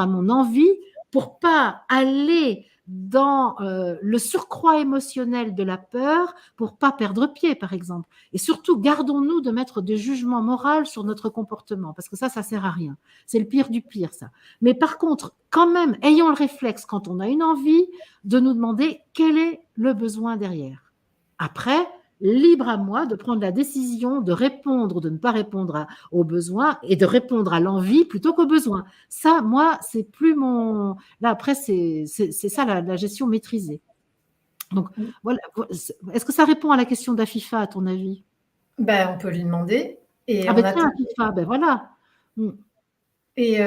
mon envie pour pas aller dans le surcroît émotionnel de la peur, pour pas perdre pied, par exemple. Et surtout, gardons-nous de mettre des jugements moraux sur notre comportement, parce que ça sert à rien. C'est le pire du pire, ça. Mais par contre, quand même, ayons le réflexe, quand on a une envie, de nous demander quel est le besoin derrière. Après, libre à moi de prendre la décision de répondre, de ne pas répondre aux besoins et de répondre à l'envie plutôt qu'aux besoins. Ça, moi, c'est plus mon... Là, après, c'est ça la gestion maîtrisée. Donc, voilà. Est-ce que ça répond à la question d'Afifa, à ton avis? Ben, on peut lui demander. Et Ah on ben attend. tiens, Afifa, ben voilà. Et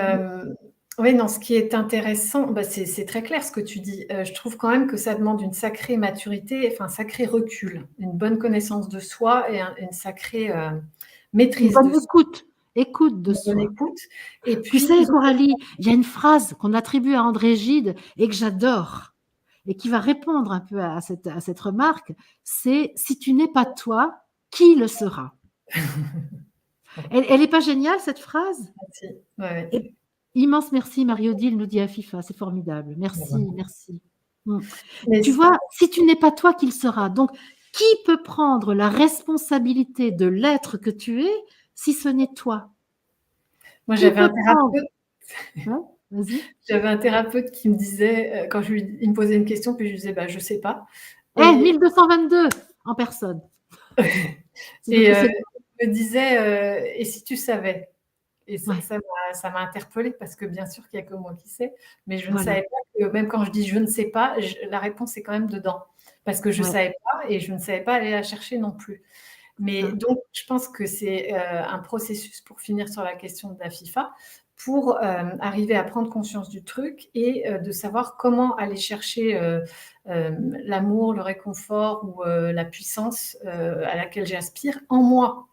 oui, non, ce qui est intéressant, bah, c'est très clair ce que tu dis. Je trouve quand même que ça demande une sacrée maturité, enfin un sacré recul, une bonne connaissance de soi et une sacrée Une maîtrise de bonne soi, écoute de une bonne soi. écoute. Et Tu puis, sais, Coralie, il y a une phrase qu'on attribue à André Gide et que j'adore et qui va répondre un peu à cette remarque, c'est « si tu n'es pas toi, qui le sera ?» Elle n'est pas géniale, cette phrase? merci. Ouais, ouais. Et immense merci, Marie-Odile, nous dit Afifa, c'est formidable. Merci, Voilà. merci. Mais Tu vois, si tu n'es pas toi, qui le sera? Donc, qui peut prendre la responsabilité de l'être que tu es si ce n'est toi? moi, Qui j'avais un peut prendre? thérapeute. Hein, vas-y. J'avais un thérapeute qui me disait, quand il me posait une question, puis je lui disais, bah, je sais pas. Eh, Et 1222 en personne. C'est Et notre c'est il me disait, et si tu savais? Et ouais, ça m'a interpellée parce que bien sûr qu'il n'y a que moi qui sais, mais je ne voilà, savais pas que même quand je dis je ne sais pas, la réponse est quand même dedans. Parce que je ne ouais, savais pas et je ne savais pas aller la chercher non plus. c'est Mais ça. donc, je pense que c'est un processus pour finir sur la question de la FIFA, pour arriver à prendre conscience du truc et de savoir comment aller chercher l'amour, le réconfort ou la puissance à laquelle j'aspire en moi.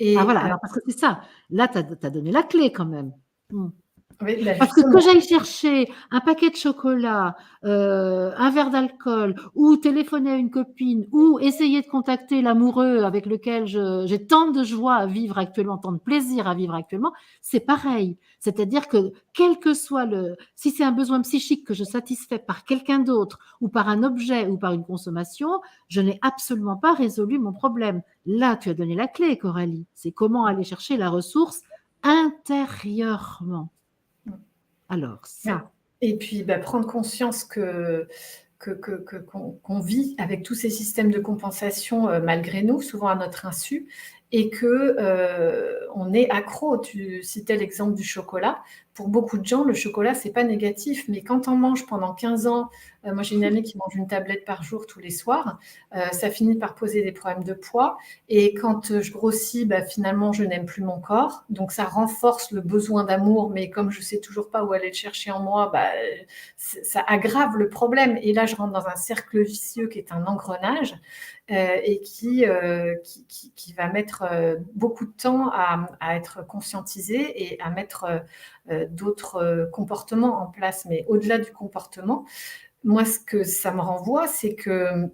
Ah Et voilà, alors parce que c'est ça, là tu as donné la clé quand même. oui, bah Parce que justement. j'aille chercher un paquet de chocolat, un verre d'alcool ou téléphoner à une copine ou essayer de contacter l'amoureux avec lequel j'ai tant de joie à vivre actuellement, tant de plaisir à vivre actuellement, c'est pareil. C'est-à-dire que quel que soit si c'est un besoin psychique que je satisfais par quelqu'un d'autre ou par un objet ou par une consommation, je n'ai absolument pas résolu mon problème. Là, tu as donné la clé, Coralie. C'est comment aller chercher la ressource intérieurement. Alors, ça. Et puis, bah, prendre conscience qu'on vit avec tous ces systèmes de compensation malgré nous, souvent à notre insu, et que on est accro. Tu citais l'exemple du chocolat. Pour beaucoup de gens, le chocolat, c'est pas négatif, mais quand on mange pendant 15 ans, moi j'ai une amie qui mange une tablette par jour tous les soirs, ça finit par poser des problèmes de poids. Et quand je grossis, bah, finalement, je n'aime plus mon corps. Donc ça renforce le besoin d'amour, mais comme je sais toujours pas où aller le chercher en moi, bah, ça aggrave le problème. Et là, je rentre dans un cercle vicieux qui est un engrenage et qui va mettre beaucoup de temps à être conscientisé et à mettre d'autres comportements en place. Mais au-delà du comportement, moi, ce que ça me renvoie, c'est que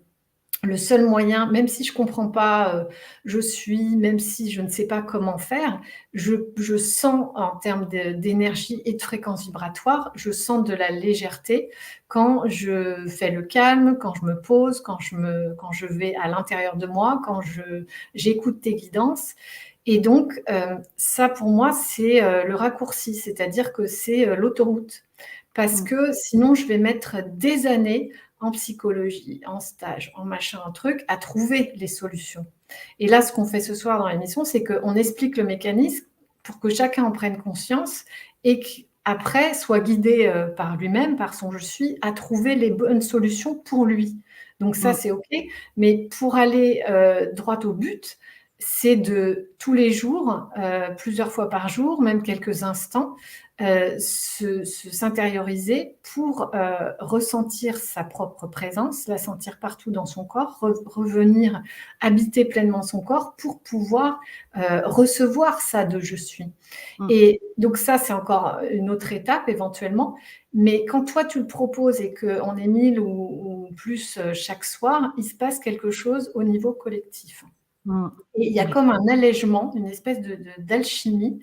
le seul moyen, même si je ne comprends pas, même si je ne sais pas comment faire, je sens en termes d'énergie et de fréquence vibratoire, je sens de la légèreté quand je fais le calme, quand je me pose, quand je vais à l'intérieur de moi, quand j'écoute tes guidances. Et donc, ça pour moi, c'est le raccourci, c'est-à-dire que c'est l'autoroute. Parce que sinon, je vais mettre des années en psychologie, en stage, en machin, en truc, à trouver les solutions. Et là, ce qu'on fait ce soir dans l'émission, c'est qu'on explique le mécanisme pour que chacun en prenne conscience et qu'après soit guidé par lui-même, par son je suis, à trouver les bonnes solutions pour lui. Donc ça, c'est OK. Mais pour aller droit au but, c'est de tous les jours, plusieurs fois par jour, même quelques instants, s'intérioriser pour ressentir sa propre présence, la sentir partout dans son corps, revenir habiter pleinement son corps pour pouvoir recevoir ça de je suis. Et donc ça, c'est encore une autre étape éventuellement. Mais quand toi, tu le proposes et qu'on est 1000 ou plus chaque soir, il se passe quelque chose au niveau collectif. Et il y a comme un allègement, une espèce d'alchimie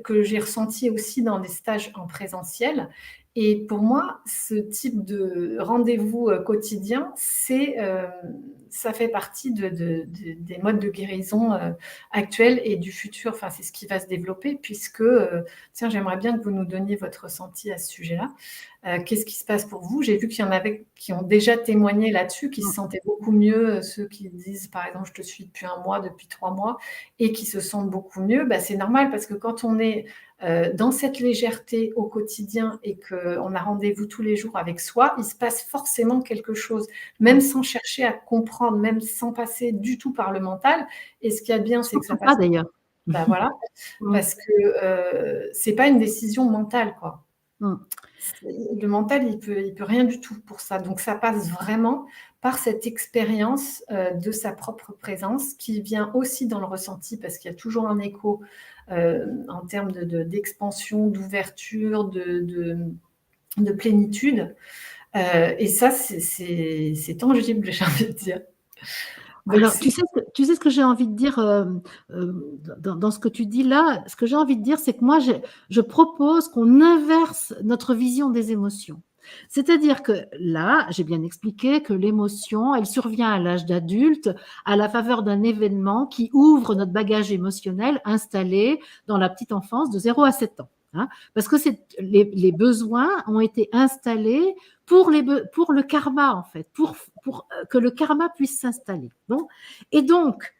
que j'ai ressenti aussi dans des stages en présentiel. Et pour moi, ce type de rendez-vous quotidien, ça fait partie des modes de guérison actuels et du futur. Enfin, c'est ce qui va se développer puisque, tiens, j'aimerais bien que vous nous donniez votre ressenti à ce sujet-là. Qu'est-ce qui se passe pour vous? J'ai vu qu'il y en avait qui ont déjà témoigné là-dessus, qui se sentaient beaucoup mieux, ceux qui disent, par exemple, je te suis depuis 1 mois, depuis 3 mois, et qui se sentent beaucoup mieux. Bah, c'est normal parce que quand on est dans cette légèreté au quotidien et qu'on a rendez-vous tous les jours avec soi, il se passe forcément quelque chose, même sans chercher à comprendre, même sans passer du tout par le mental. Et ce qu'il y a de bien, c'est que ça passe. D'ailleurs. Bah voilà, parce que c'est pas une décision mentale, quoi. Le mental, il peut rien du tout pour ça. Donc ça passe vraiment par cette expérience de sa propre présence qui vient aussi dans le ressenti parce qu'il y a toujours un écho en termes d'expansion, d'ouverture, de plénitude. Et ça, c'est tangible, j'ai envie de dire. Alors, tu sais ce que j'ai envie de dire dans ce que tu dis là, ce que j'ai envie de dire, c'est que moi, je propose qu'on inverse notre vision des émotions. C'est-à-dire que là, j'ai bien expliqué que l'émotion, elle survient à l'âge d'adulte, à la faveur d'un événement qui ouvre notre bagage émotionnel installé dans la petite enfance de 0 à 7 ans. Hein, parce que les besoins ont été installés pour le karma, en fait, pour que le karma puisse s'installer. Bon. Et donc,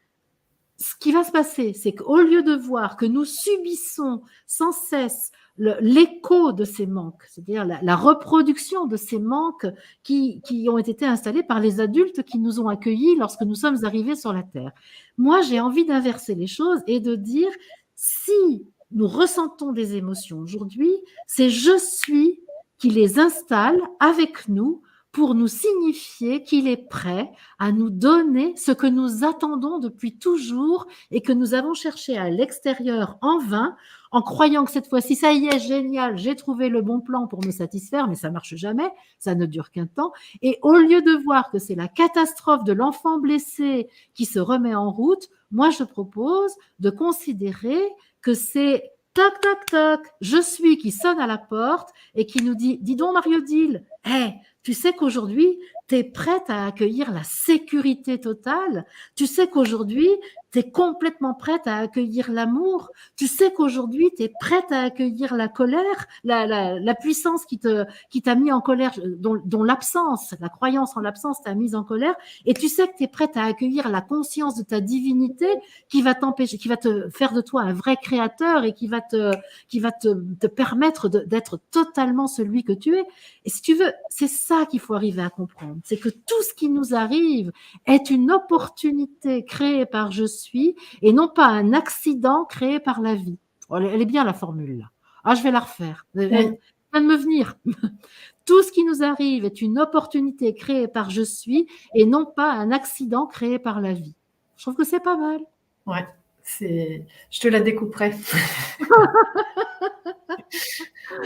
ce qui va se passer, c'est qu'au lieu de voir que nous subissons sans cesse l'écho de ces manques, c'est-à-dire la reproduction de ces manques qui ont été installés par les adultes qui nous ont accueillis lorsque nous sommes arrivés sur la Terre. Moi, j'ai envie d'inverser les choses et de dire, si nous ressentons des émotions aujourd'hui, c'est je suis qui les installe avec nous pour nous signifier qu'il est prêt à nous donner ce que nous attendons depuis toujours et que nous avons cherché à l'extérieur en vain, en croyant que cette fois-ci, ça y est, génial, j'ai trouvé le bon plan pour me satisfaire, mais ça ne marche jamais, ça ne dure qu'un temps. Et au lieu de voir que c'est la catastrophe de l'enfant blessé qui se remet en route, moi, je propose de considérer que c'est toc, toc, toc, je suis qui sonne à la porte et qui nous dit, dis donc Marie-Odile, hey, tu sais qu'aujourd'hui, tu es prête à accueillir la sécurité totale. Tu sais qu'aujourd'hui, tu es complètement prête à accueillir l'amour. Tu sais qu'aujourd'hui, tu es prête à accueillir la colère, la puissance qui t'a mis en colère, dont l'absence, la croyance en l'absence t'a mise en colère. Et tu sais que tu es prête à accueillir la conscience de ta divinité qui va t'empêcher, qui va te faire de toi un vrai créateur et qui va te permettre d'être totalement celui que tu es. Et si tu veux, c'est ça qu'il faut arriver à comprendre. C'est que tout ce qui nous arrive est une opportunité créée par je suis et non pas un accident créé par la vie. Elle est bien la formule là. Ah, je vais la refaire. Elle vient de me venir. Tout ce qui nous arrive est une opportunité créée par je suis et non pas un accident créé par la vie. Je trouve que c'est pas mal. Ouais, je te la découperai.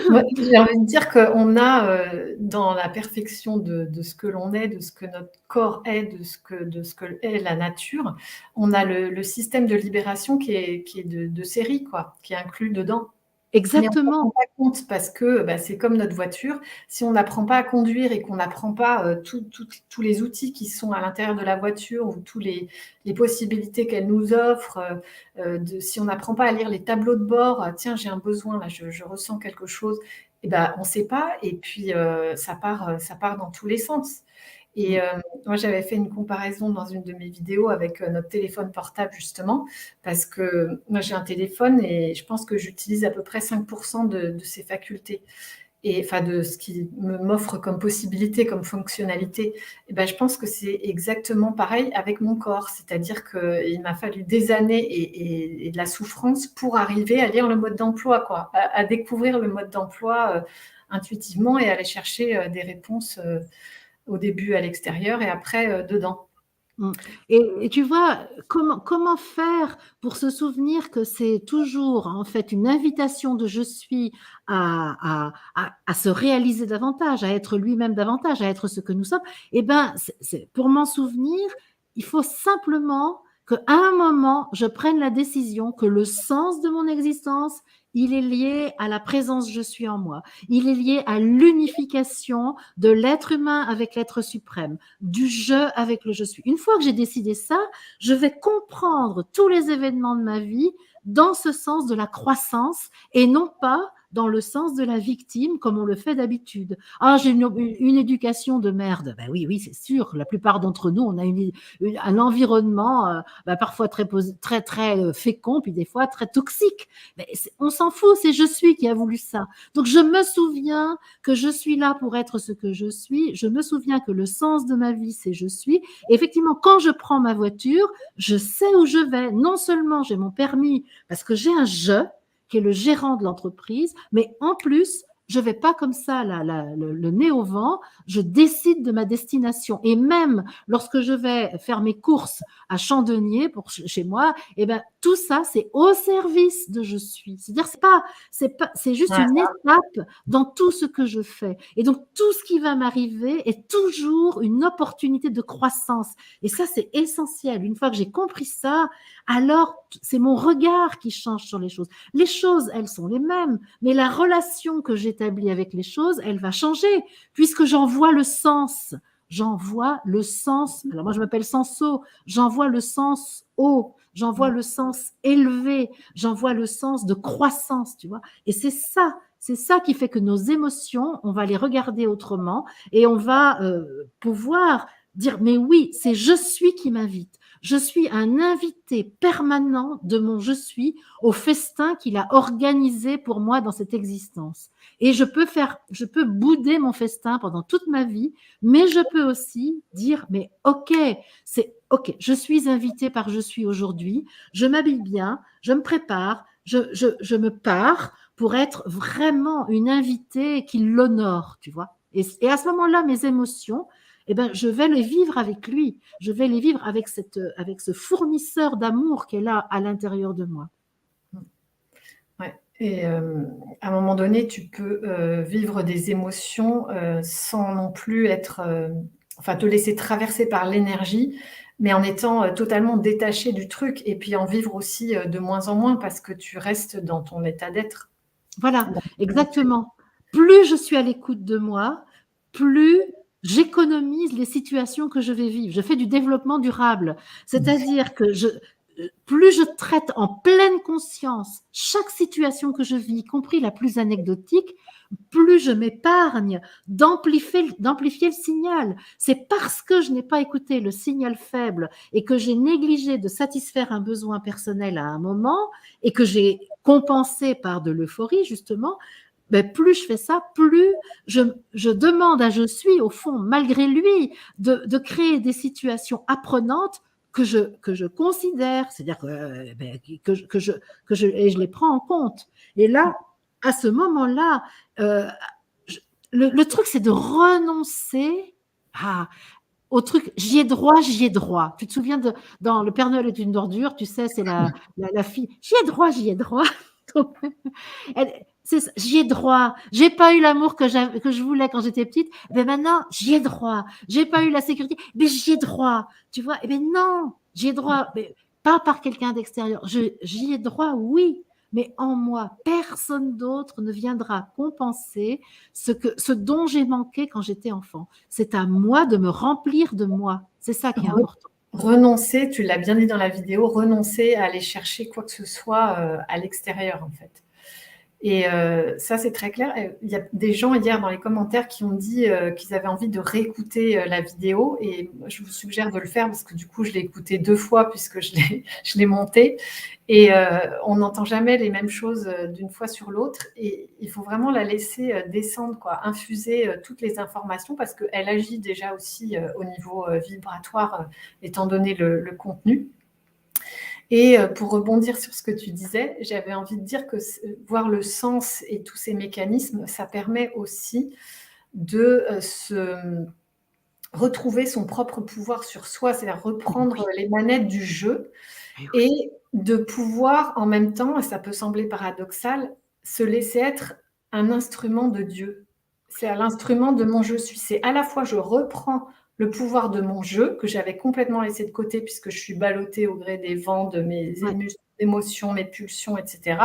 Moi, j'ai envie de dire qu'on a dans la perfection de ce que l'on est, de ce que notre corps est, de ce que est la nature, on a le système de libération qui est de série, quoi, qui est inclus dedans. Exactement. Mais on ne s'en rend pas compte parce que c'est comme notre voiture. Si on n'apprend pas à conduire et qu'on n'apprend pas tous les outils qui sont à l'intérieur de la voiture ou tous les possibilités qu'elle nous offre, si on n'apprend pas à lire les tableaux de bord, tiens, j'ai un besoin, là, je ressens quelque chose, et on ne sait pas. Et puis, ça part dans tous les sens. Et moi, j'avais fait une comparaison dans une de mes vidéos avec notre téléphone portable, justement, parce que moi, j'ai un téléphone et je pense que j'utilise à peu près 5% de ses facultés. et enfin de ce qui m'offre comme possibilité, comme fonctionnalité. Et ben, je pense que c'est exactement pareil avec mon corps, c'est-à-dire qu'il m'a fallu des années et de la souffrance pour arriver à lire le mode d'emploi, quoi, à découvrir le mode d'emploi intuitivement et aller chercher des réponses au début à l'extérieur et après dedans. Et tu vois, comment faire pour se souvenir que c'est toujours en fait une invitation de je suis à se réaliser davantage, à être lui-même davantage, à être ce que nous sommes. Eh bien, pour m'en souvenir, il faut simplement qu'à un moment, je prenne la décision que le sens de mon existence, il est lié à la présence je suis en moi. Il est lié à l'unification de l'être humain avec l'être suprême, du je avec le je suis. Une fois que j'ai décidé ça, je vais comprendre tous les événements de ma vie dans ce sens de la croissance et non pas dans le sens de la victime comme on le fait d'habitude. Ah, j'ai une éducation de merde. Ben oui, oui, c'est sûr. La plupart d'entre nous, on a un environnement parfois très fécond, puis des fois très toxique. Mais on s'en fout, c'est je suis qui a voulu ça. Donc je me souviens que je suis là pour être ce que je suis. Je me souviens que le sens de ma vie, c'est je suis. Et effectivement, quand je prends ma voiture, je sais où je vais. Non seulement j'ai mon permis parce que j'ai un je qui est le gérant de l'entreprise, mais en plus, je ne vais pas comme ça, le nez au vent, je décide de ma destination. Et même lorsque je vais faire mes courses à Chandonnier pour chez moi, eh ben, tout ça, c'est au service de je suis. C'est-à-dire, c'est juste une étape dans tout ce que je fais. Et donc, tout ce qui va m'arriver est toujours une opportunité de croissance. Et ça, c'est essentiel. Une fois que j'ai compris ça, alors c'est mon regard qui change sur les choses. Les choses, elles sont les mêmes, mais la relation que j'établis avec les choses, elle va changer, puisque j'en vois le sens. J'en vois le sens. Alors moi, je m'appelle Senso. J'en vois le sens haut. J'en vois le sens élevé. J'en vois le sens de croissance, tu vois. Et c'est ça qui fait que nos émotions, on va les regarder autrement et on va pouvoir dire, mais oui, c'est je suis qui m'invite. Je suis un invité permanent de mon je suis au festin qu'il a organisé pour moi dans cette existence. Et je peux bouder mon festin pendant toute ma vie, mais je peux aussi dire, mais ok, je suis invité par je suis aujourd'hui, je m'habille bien, je me prépare, je me pars pour être vraiment une invitée qui l'honore, tu vois. Et à ce moment-là, mes émotions, eh ben, je vais les vivre avec lui. Je vais les vivre avec ce fournisseur d'amour qui est là à l'intérieur de moi. Ouais. Et à un moment donné, tu peux vivre des émotions sans non plus te laisser traverser par l'énergie, mais en étant totalement détaché du truc et puis en vivre aussi de moins en moins parce que tu restes dans ton état d'être. Voilà, exactement. Plus je suis à l'écoute de moi, plus j'économise les situations que je vais vivre. Je fais du développement durable, c'est-à-dire que plus je traite en pleine conscience chaque situation que je vis, y compris la plus anecdotique, plus je m'épargne d'amplifier le signal. C'est parce que je n'ai pas écouté le signal faible et que j'ai négligé de satisfaire un besoin personnel à un moment et que j'ai compensé par de l'euphorie, justement, ben plus je fais ça, plus je demande à je suis, au fond, malgré lui, de créer des situations apprenantes que je considère, c'est-à-dire et je les prends en compte. Et là, à ce moment-là, le truc, c'est de renoncer au truc, j'y ai droit, j'y ai droit. Tu te souviens dans Le Père Noël est une ordure, tu sais, c'est la fille, j'y ai droit, j'y ai droit. J'y ai droit. J'ai pas eu l'amour que je voulais quand j'étais petite. Mais maintenant, j'y ai droit. J'ai pas eu la sécurité. Mais j'y ai droit. Tu vois? Eh bien non, j'y ai droit. Mais pas par quelqu'un d'extérieur. J'y ai droit, oui. Mais en moi, personne d'autre ne viendra compenser ce dont j'ai manqué quand j'étais enfant. C'est à moi de me remplir de moi. C'est ça qui est important. Renoncer, tu l'as bien dit dans la vidéo, renoncer à aller chercher quoi que ce soit à l'extérieur, en fait. Et ça, c'est très clair. Il y a des gens hier dans les commentaires qui ont dit qu'ils avaient envie de réécouter la vidéo, et je vous suggère de le faire parce que du coup, je l'ai écoutée 2 fois puisque je l'ai montée, et on n'entend jamais les mêmes choses d'une fois sur l'autre, et il faut vraiment la laisser descendre, quoi, infuser toutes les informations, parce qu'elle agit déjà aussi au niveau vibratoire, étant donné le contenu. Et pour rebondir sur ce que tu disais, j'avais envie de dire que voir le sens et tous ces mécanismes, ça permet aussi de se retrouver son propre pouvoir sur soi, c'est-à-dire reprendre les manettes du jeu, et de pouvoir en même temps, et ça peut sembler paradoxal, se laisser être un instrument de Dieu. C'est à l'instrument de mon je suis. C'est à la fois je reprends le pouvoir de mon jeu, que j'avais complètement laissé de côté puisque je suis ballottée au gré des vents, de mes émotions, mes pulsions, etc.,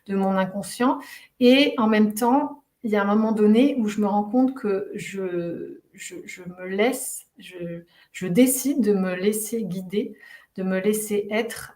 de mon inconscient. Et en même temps, il y a un moment donné où je me rends compte que je me laisse, je décide de me laisser guider, de me laisser être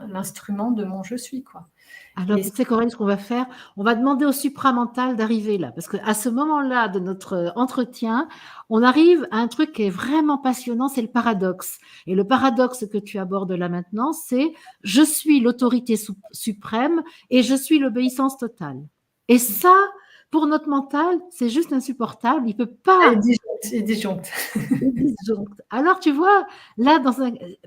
l'instrument de mon je suis, quoi. Alors, Et tu sais, Corinne, ce qu'on va faire, on va demander au supramental d'arriver là, parce qu'à ce moment-là de notre entretien, on arrive à un truc qui est vraiment passionnant, c'est le paradoxe. Et le paradoxe que tu abordes là maintenant, c'est je suis l'autorité suprême et je suis l'obéissance totale. Et ça, pour notre mental, c'est juste insupportable. Il peut pas. il disjoncte. Alors, tu vois, là,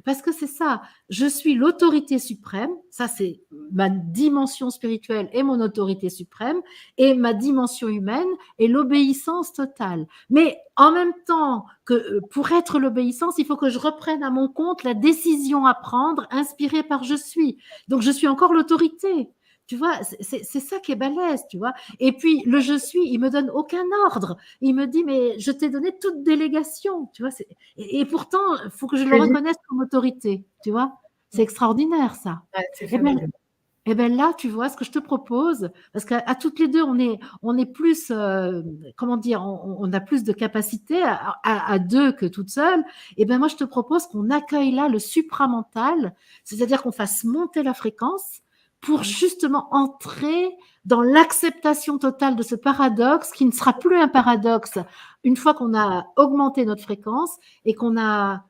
parce que c'est ça, je suis l'autorité suprême, ça c'est ma dimension spirituelle et mon autorité suprême, et ma dimension humaine est l'obéissance totale. Mais en même temps que pour être l'obéissance, il faut que je reprenne à mon compte la décision à prendre, inspirée par je suis. Donc, je suis encore l'autorité. Tu vois, c'est ça qui est balèze, tu vois. Et puis, le je suis, il me donne aucun ordre. Il me dit, mais je t'ai donné toute délégation, tu vois. Et pourtant, il faut que je le reconnaisse comme autorité, tu vois. C'est extraordinaire, ça. Ouais, c'est Eh bien, fabuleux. là, tu vois, ce que je te propose, parce qu'à toutes les deux, on est plus, comment dire, on a plus de capacité à deux que toute seule. Eh bien, moi, je te propose qu'on accueille là le supramental, c'est-à-dire qu'on fasse monter la fréquence pour justement entrer dans l'acceptation totale de ce paradoxe qui ne sera plus un paradoxe une fois qu'on a augmenté notre fréquence et qu'on a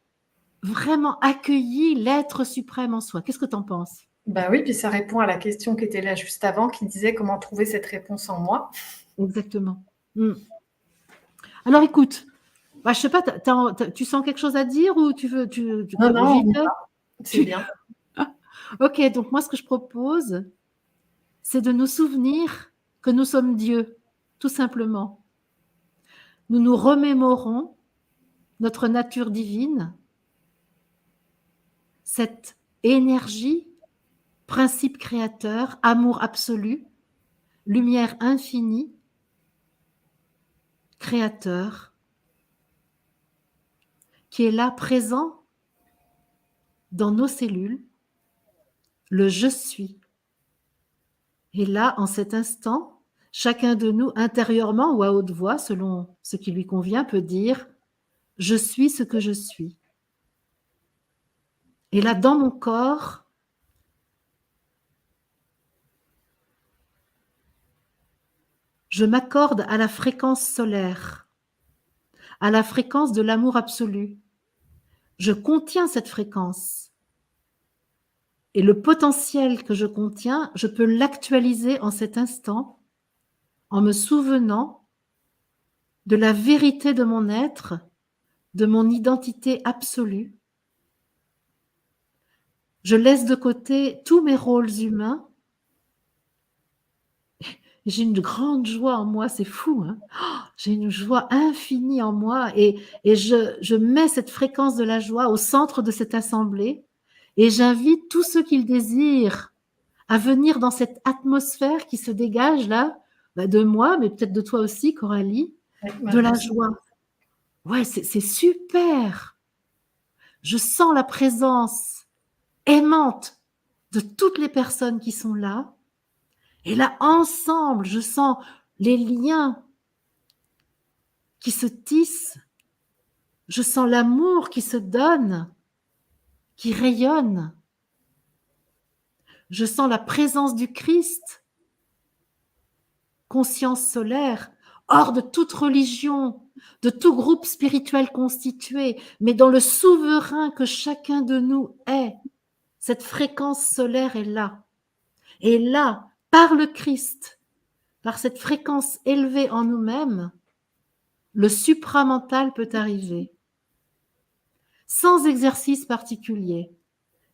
vraiment accueilli l'être suprême en soi. Qu'est-ce que tu en penses? Ben oui, puis ça répond à la question qui était là juste avant, qui disait comment trouver cette réponse en moi. Exactement. Alors écoute, bah, je sais pas, tu sens quelque chose à dire ou tu veux Non, j'y vais? c'est bien. Ok, donc moi ce que je propose, c'est de nous souvenir que nous sommes Dieu, tout simplement. Nous nous remémorons notre nature divine, cette énergie, principe créateur, amour absolu, lumière infinie, créateur, qui est là présent dans nos cellules, le je suis. Et là, en cet instant, chacun de nous, intérieurement ou à haute voix, selon ce qui lui convient, peut dire « Je suis ce que je suis ». Et là, dans mon corps, je m'accorde à la fréquence solaire, à la fréquence de l'amour absolu. Je contiens cette fréquence. Et le potentiel que je contiens, je peux l'actualiser en cet instant en me souvenant de la vérité de mon être, de mon identité absolue. Je laisse de côté tous mes rôles humains. J'ai une grande joie en moi, c'est fou, hein. J'ai une joie infinie en moi et je mets cette fréquence de la joie au centre de cette assemblée et j'invite tous ceux qui le désirent à venir dans cette atmosphère qui se dégage là, de moi, mais peut-être de toi aussi, Coralie, de la joie. Ouais, c'est super. Je sens la présence aimante de toutes les personnes qui sont là. Et là, ensemble, je sens les liens qui se tissent. Je sens l'amour qui se donne, qui rayonne. Je sens la présence du Christ conscience solaire, hors de toute religion, de tout groupe spirituel constitué, mais dans le souverain que chacun de nous est. Cette fréquence solaire est là. Et là, par le Christ, par cette fréquence élevée en nous-mêmes, le supramental peut arriver. Sans exercice particulier.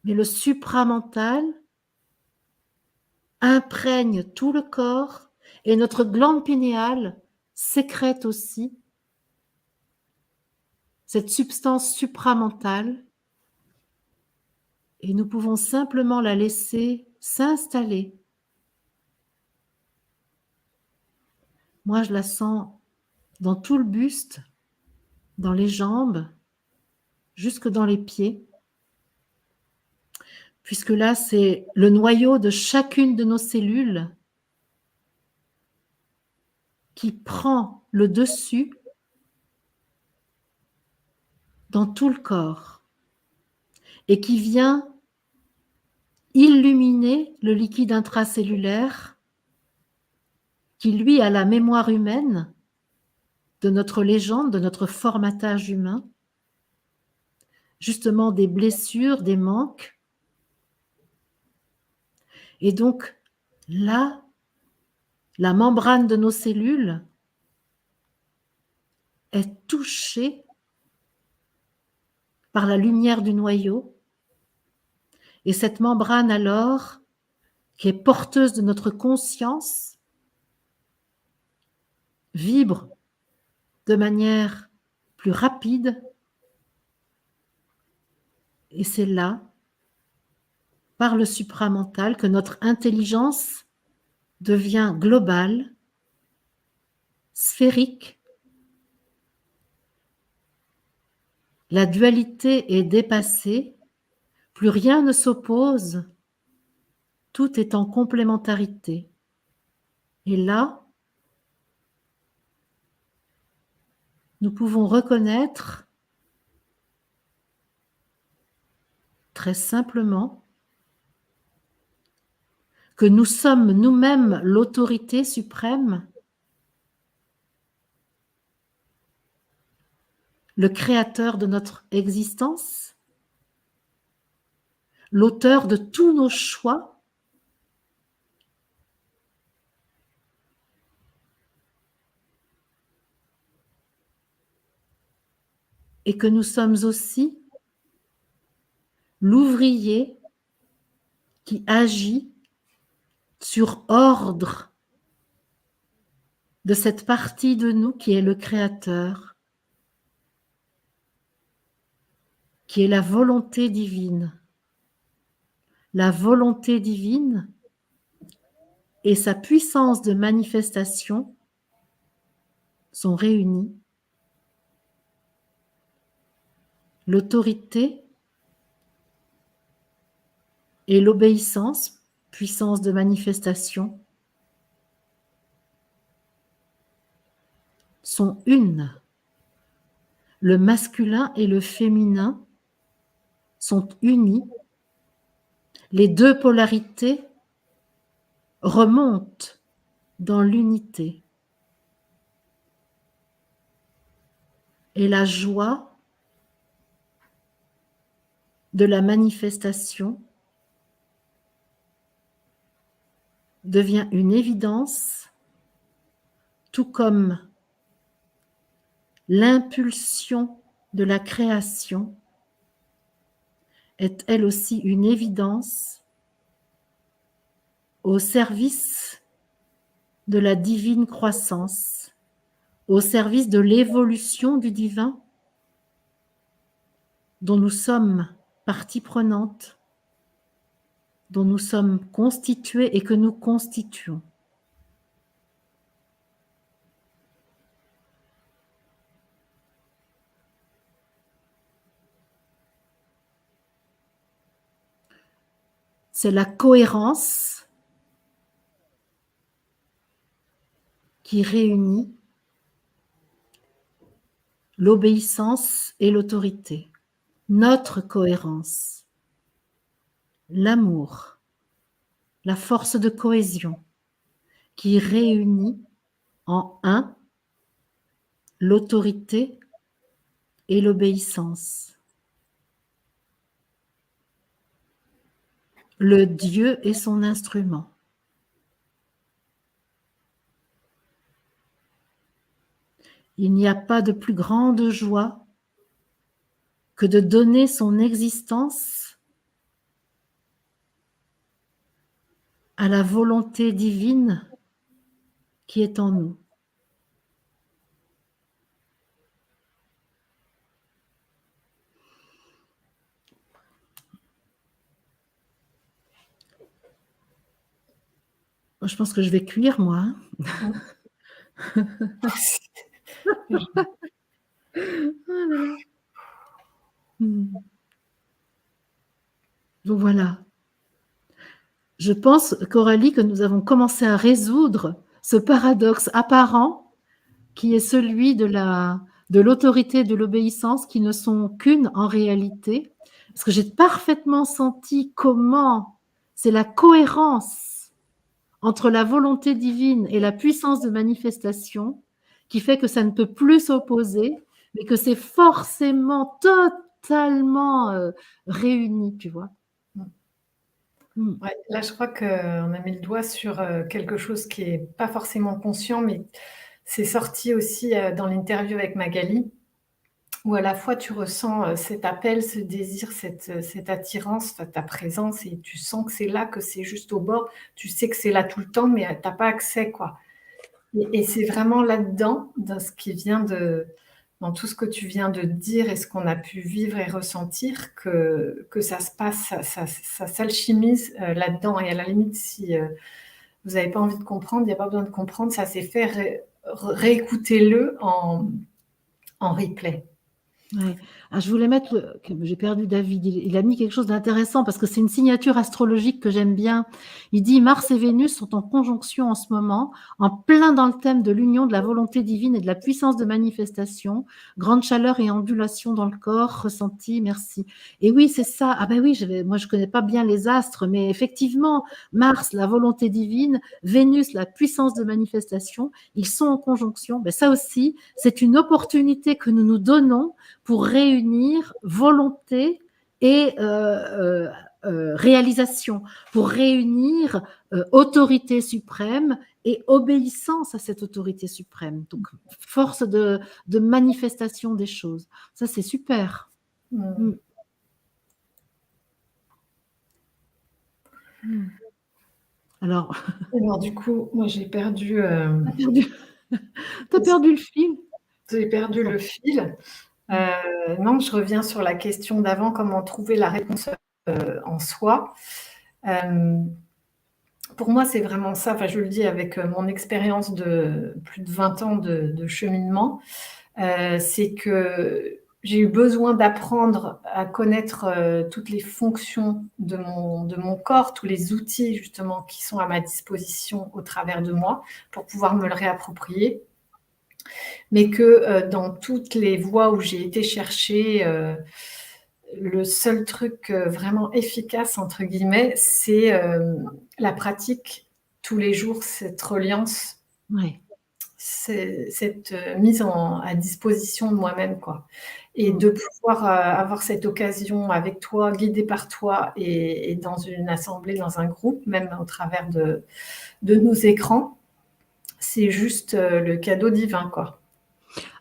Mais le supramental imprègne tout le corps et notre glande pinéale sécrète aussi cette substance supramentale et nous pouvons simplement la laisser s'installer. Moi, je la sens dans tout le buste, dans les jambes, jusque dans les pieds, puisque là, c'est le noyau de chacune de nos cellules qui prend le dessus dans tout le corps et qui vient illuminer le liquide intracellulaire qui, lui, a la mémoire humaine de notre légende, de notre formatage humain, justement des blessures, des manques. Et donc, là, la membrane de nos cellules est touchée par la lumière du noyau. Et cette membrane alors, qui est porteuse de notre conscience, vibre de manière plus rapide. Et c'est là, par le supramental, que notre intelligence devient globale, sphérique. La dualité est dépassée, plus rien ne s'oppose, tout est en complémentarité. Et là, nous pouvons reconnaître très simplement que nous sommes nous-mêmes l'autorité suprême, le créateur de notre existence, l'auteur de tous nos choix, et que nous sommes aussi l'ouvrier qui agit sur ordre de cette partie de nous qui est le créateur, qui est la volonté divine. La volonté divine et sa puissance de manifestation sont réunies. L'autorité et l'obéissance, puissance de manifestation, sont une. Le masculin et le féminin sont unis. Les deux polarités remontent dans l'unité. Et la joie de la manifestation devient une évidence, tout comme l'impulsion de la création est elle aussi une évidence au service de la divine croissance, au service de l'évolution du divin dont nous sommes partie prenante, dont nous sommes constitués et que nous constituons. C'est la cohérence qui réunit l'obéissance et l'autorité. Notre cohérence, l'amour, la force de cohésion qui réunit en un l'autorité et l'obéissance. Le Dieu est son instrument. Il n'y a pas de plus grande joie que de donner son existence à la volonté divine qui est en nous. Je pense que je vais cuire, moi. Donc voilà. Je pense, Coralie, que nous avons commencé à résoudre ce paradoxe apparent qui est celui de l'autorité et de l'obéissance qui ne sont qu'une en réalité. Parce que j'ai parfaitement senti comment c'est la cohérence entre la volonté divine et la puissance de manifestation qui fait que ça ne peut plus s'opposer, mais que c'est forcément totalement réuni, tu vois. Ouais, là, je crois qu'on a mis le doigt sur quelque chose qui n'est pas forcément conscient, mais c'est sorti aussi dans l'interview avec Magali, où à la fois tu ressens cet appel, ce désir, cette attirance, ta présence, et tu sens que c'est là, que c'est juste au bord, tu sais que c'est là tout le temps, mais tu n'as pas accès, quoi. Et c'est vraiment là-dedans, dans ce qui vient dans tout ce que tu viens de dire et ce qu'on a pu vivre et ressentir, que ça se passe, ça s'alchimise là-dedans. Et à la limite, si vous n'avez pas envie de comprendre, il n'y a pas besoin de comprendre, ça s'est fait, réécoutez-le en replay. Ouais. Ah, je voulais mettre, j'ai perdu David, il a mis quelque chose d'intéressant parce que c'est une signature astrologique que j'aime bien. Il dit Mars et Vénus sont en conjonction en ce moment, en plein dans le thème de l'union de la volonté divine et de la puissance de manifestation, grande chaleur et ondulation dans le corps, ressenti, merci. Et oui, c'est ça. Ah ben oui, moi je connais pas bien les astres, mais effectivement, Mars, la volonté divine, Vénus, la puissance de manifestation, ils sont en conjonction. Ben ça aussi, c'est une opportunité que nous nous donnons pour réunir volonté et réalisation, pour réunir autorité suprême et obéissance à cette autorité suprême. Donc, force de manifestation des choses. Ça, c'est super. Alors, du coup, moi, j'ai perdu... T'as perdu le fil. J'ai perdu le fil. Non, je reviens sur la question d'avant, comment trouver la réponse en soi. Pour moi, c'est vraiment ça. Enfin, je le dis avec mon expérience de plus de 20 ans de cheminement. C'est que j'ai eu besoin d'apprendre à connaître toutes les fonctions de mon corps, tous les outils justement qui sont à ma disposition au travers de moi pour pouvoir me le réapproprier. Mais que dans toutes les voies où j'ai été chercher, le seul truc vraiment efficace, entre guillemets, c'est la pratique tous les jours, cette reliance, cette mise à disposition de moi-même, quoi. Et de pouvoir avoir cette occasion avec toi, guidée par toi, et dans une assemblée, dans un groupe, même au travers de nos écrans, c'est juste le cadeau divin, quoi.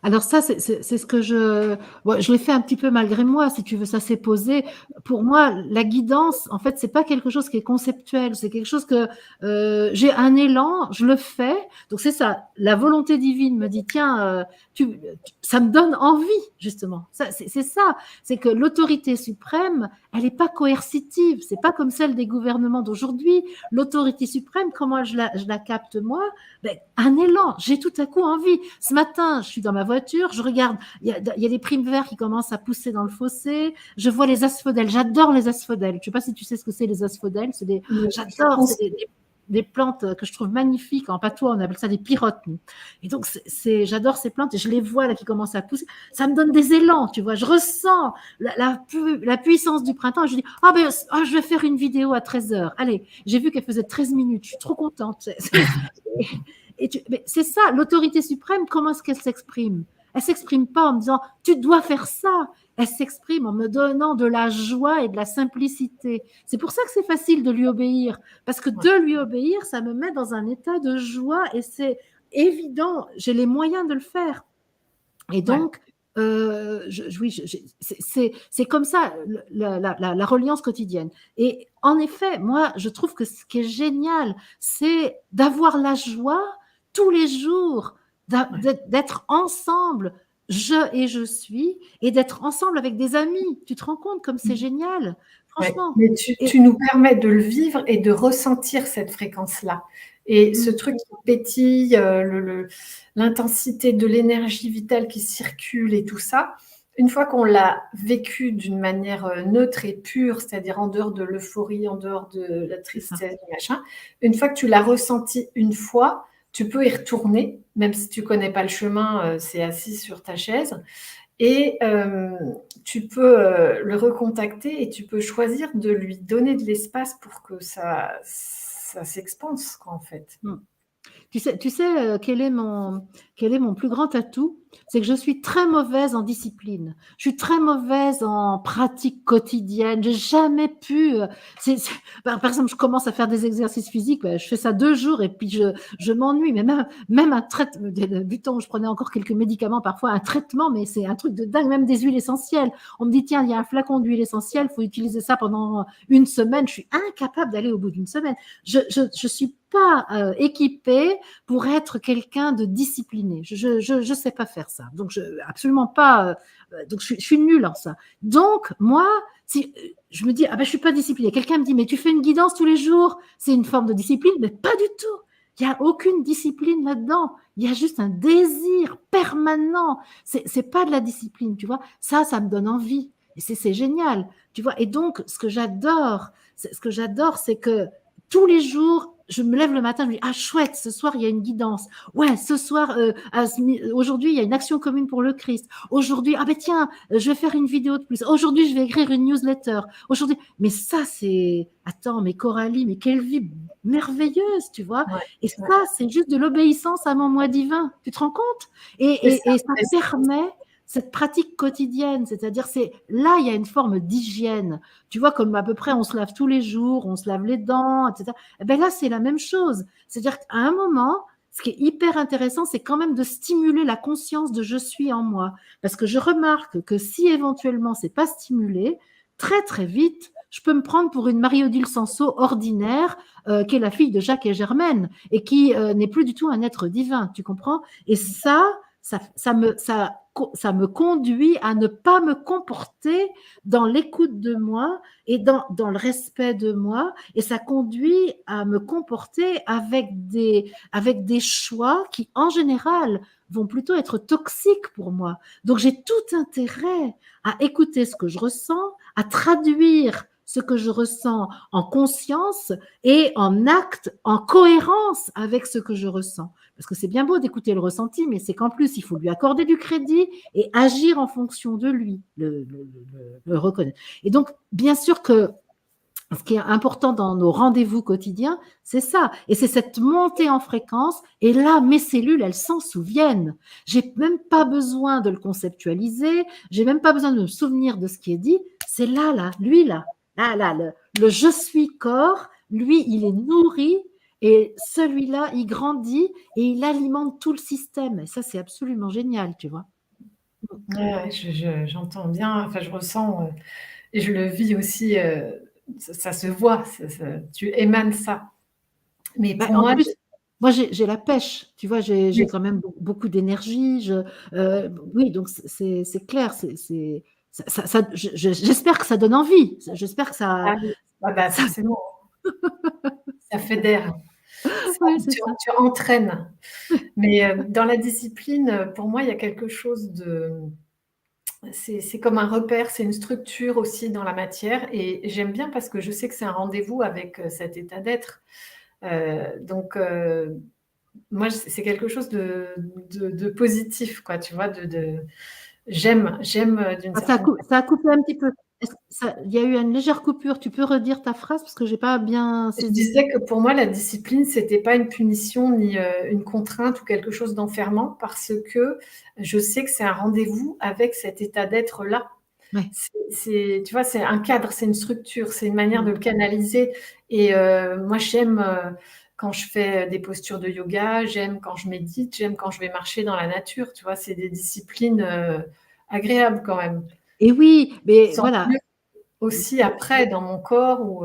Alors ça, c'est ce que je l'ai fait un petit peu malgré moi, si tu veux, ça s'est posé. Pour moi, la guidance, en fait, c'est pas quelque chose qui est conceptuel, c'est quelque chose que j'ai un élan, je le fais. Donc c'est ça, la volonté divine me dit, tiens, ça me donne envie, justement. C'est ça, c'est que l'autorité suprême, elle n'est pas coercitive, c'est pas comme celle des gouvernements d'aujourd'hui. L'autorité suprême, comment je la capte moi? Ben, un élan, j'ai tout à coup envie. Ce matin, je suis dans ma voiture, je regarde, il y a des primes verts qui commencent à pousser dans le fossé, je vois les asphodèles, j'adore les asphodèles. Je ne sais pas si tu sais ce que c'est les asphodèles, j'adore, des plantes que je trouve magnifiques. En patois, on appelle ça des pirottes. Et donc, j'adore ces plantes et je les vois là qui commencent à pousser. Ça me donne des élans, tu vois. Je ressens la puissance du printemps. Et je dis, je vais faire une vidéo à 13 heures. Allez, j'ai vu qu'elle faisait 13 minutes. Je suis trop contente. Mais c'est ça, l'autorité suprême, comment est-ce qu'elle s'exprime? Elle ne s'exprime pas en me disant, tu dois faire ça. Elle s'exprime en me donnant de la joie et de la simplicité. C'est pour ça que c'est facile de lui obéir. Parce que de lui obéir, ça me met dans un état de joie et c'est évident, j'ai les moyens de le faire. Et donc, c'est comme ça la reliance quotidienne. Et en effet, moi, je trouve que ce qui est génial, c'est d'avoir la joie tous les jours, d'être ensemble, je suis, et d'être ensemble avec des amis. Tu te rends compte comme c'est génial, franchement. Mais tu nous permets de le vivre et de ressentir cette fréquence-là. Et ce truc qui pétille, l'intensité de l'énergie vitale qui circule et tout ça, une fois qu'on l'a vécu d'une manière neutre et pure, c'est-à-dire en dehors de l'euphorie, en dehors de la tristesse, machin, une fois que tu l'as ressenti une fois, tu peux y retourner, même si tu connais pas le chemin, c'est assis sur ta chaise. Et tu peux le recontacter et tu peux choisir de lui donner de l'espace pour que ça s'expanse, quoi, en fait. Tu sais quel est mon plus grand atout? C'est que je suis très mauvaise en discipline. Je suis très mauvaise en pratique quotidienne. J'ai jamais pu. Par exemple, je commence à faire des exercices physiques. Je fais ça 2 jours et puis je m'ennuie. Mais même un traitement, du temps où je prenais encore quelques médicaments, parfois un traitement, mais c'est un truc de dingue. Même des huiles essentielles. On me dit tiens, il y a un flacon d'huile essentielle, il faut utiliser ça pendant 1 semaine. Je suis incapable d'aller au bout d'1 semaine. Je suis pas équipée pour être quelqu'un de discipliné. Je sais pas faire ça. Donc absolument pas. Donc je suis nulle en ça. Donc moi, si je me dis je suis pas disciplinée. Quelqu'un me dit mais tu fais une guidance tous les jours, c'est une forme de discipline, mais pas du tout. Il n'y a aucune discipline là-dedans. Il y a juste un désir permanent. C'est pas de la discipline, tu vois. Ça me donne envie. Et c'est génial, tu vois. Et donc, ce que j'adore, c'est que tous les jours, je me lève le matin, je me dis chouette, ce soir il y a une guidance. Ouais, ce soir, aujourd'hui il y a une action commune pour le Christ. Aujourd'hui, tiens, je vais faire une vidéo de plus. Aujourd'hui, je vais écrire une newsletter. Aujourd'hui, mais ça attends, mais Coralie, mais quelle vie merveilleuse, tu vois. Et ça, c'est juste de l'obéissance à mon moi divin. Tu te rends compte? Et ça permet cette pratique quotidienne, c'est-à-dire là, il y a une forme d'hygiène. Tu vois, comme à peu près on se lave tous les jours, on se lave les dents, etc. Et bien là, c'est la même chose. C'est-à-dire qu'à un moment, ce qui est hyper intéressant, c'est quand même de stimuler la conscience de je suis en moi. Parce que je remarque que si éventuellement c'est pas stimulé, très très vite, je peux me prendre pour une Marie-Odile Sanso ordinaire, qui est la fille de Jacques et Germaine, et qui n'est plus du tout un être divin, tu comprends? Et ça me conduit à ne pas me comporter dans l'écoute de moi et dans le respect de moi, et ça conduit à me comporter avec des choix qui, en général, vont plutôt être toxiques pour moi. Donc, j'ai tout intérêt à écouter ce que je ressens, à traduire ce que je ressens en conscience et en acte, en cohérence avec ce que je ressens. Parce que c'est bien beau d'écouter le ressenti, mais c'est qu'en plus, il faut lui accorder du crédit et agir en fonction de lui, le reconnaître. Et donc, bien sûr que ce qui est important dans nos rendez-vous quotidiens, c'est ça. Et c'est cette montée en fréquence. Et là, mes cellules, elles s'en souviennent. J'ai même pas besoin de le conceptualiser. J'ai même pas besoin de me souvenir de ce qui est dit. C'est là, lui, là. Là, le je suis corps, lui, il est nourri. Et celui-là, il grandit et il alimente tout le système. Et ça, c'est absolument génial, tu vois. Ouais, j'entends bien, enfin, je ressens et je le vis aussi, ça se voit, tu émanes ça. Mais pour En moi, plus, moi, j'ai la pêche, tu vois, j'ai quand même beaucoup d'énergie. Oui, donc c'est clair, j'espère que ça donne envie. J'espère que ça. Forcément, ça fédère. Ouais, c'est ça. Tu entraînes. Mais dans la discipline, pour moi, il y a quelque chose de. C'est comme un repère, c'est une structure aussi dans la matière. Et j'aime bien parce que je sais que c'est un rendez-vous avec cet état d'être. Donc, moi, c'est quelque chose de positif, quoi, tu vois, j'aime d'une Ah, ça a certaine ça a coupé un petit peu. Il y a eu une légère coupure. Tu peux redire ta phrase parce que j'ai pas bien Je saisi. disais que pour moi, la discipline, c'était pas une punition ni une contrainte ou quelque chose d'enfermant, parce que je sais que c'est un rendez-vous avec cet état d'être-là. Ouais. Tu vois, c'est un cadre, c'est une structure, c'est une manière de le canaliser. Et moi, j'aime quand je fais des postures de yoga, j'aime quand je médite, j'aime quand je vais marcher dans la nature. Tu vois, c'est des disciplines agréables quand même. Et oui, Je me mais sens voilà. mieux aussi après dans mon corps ou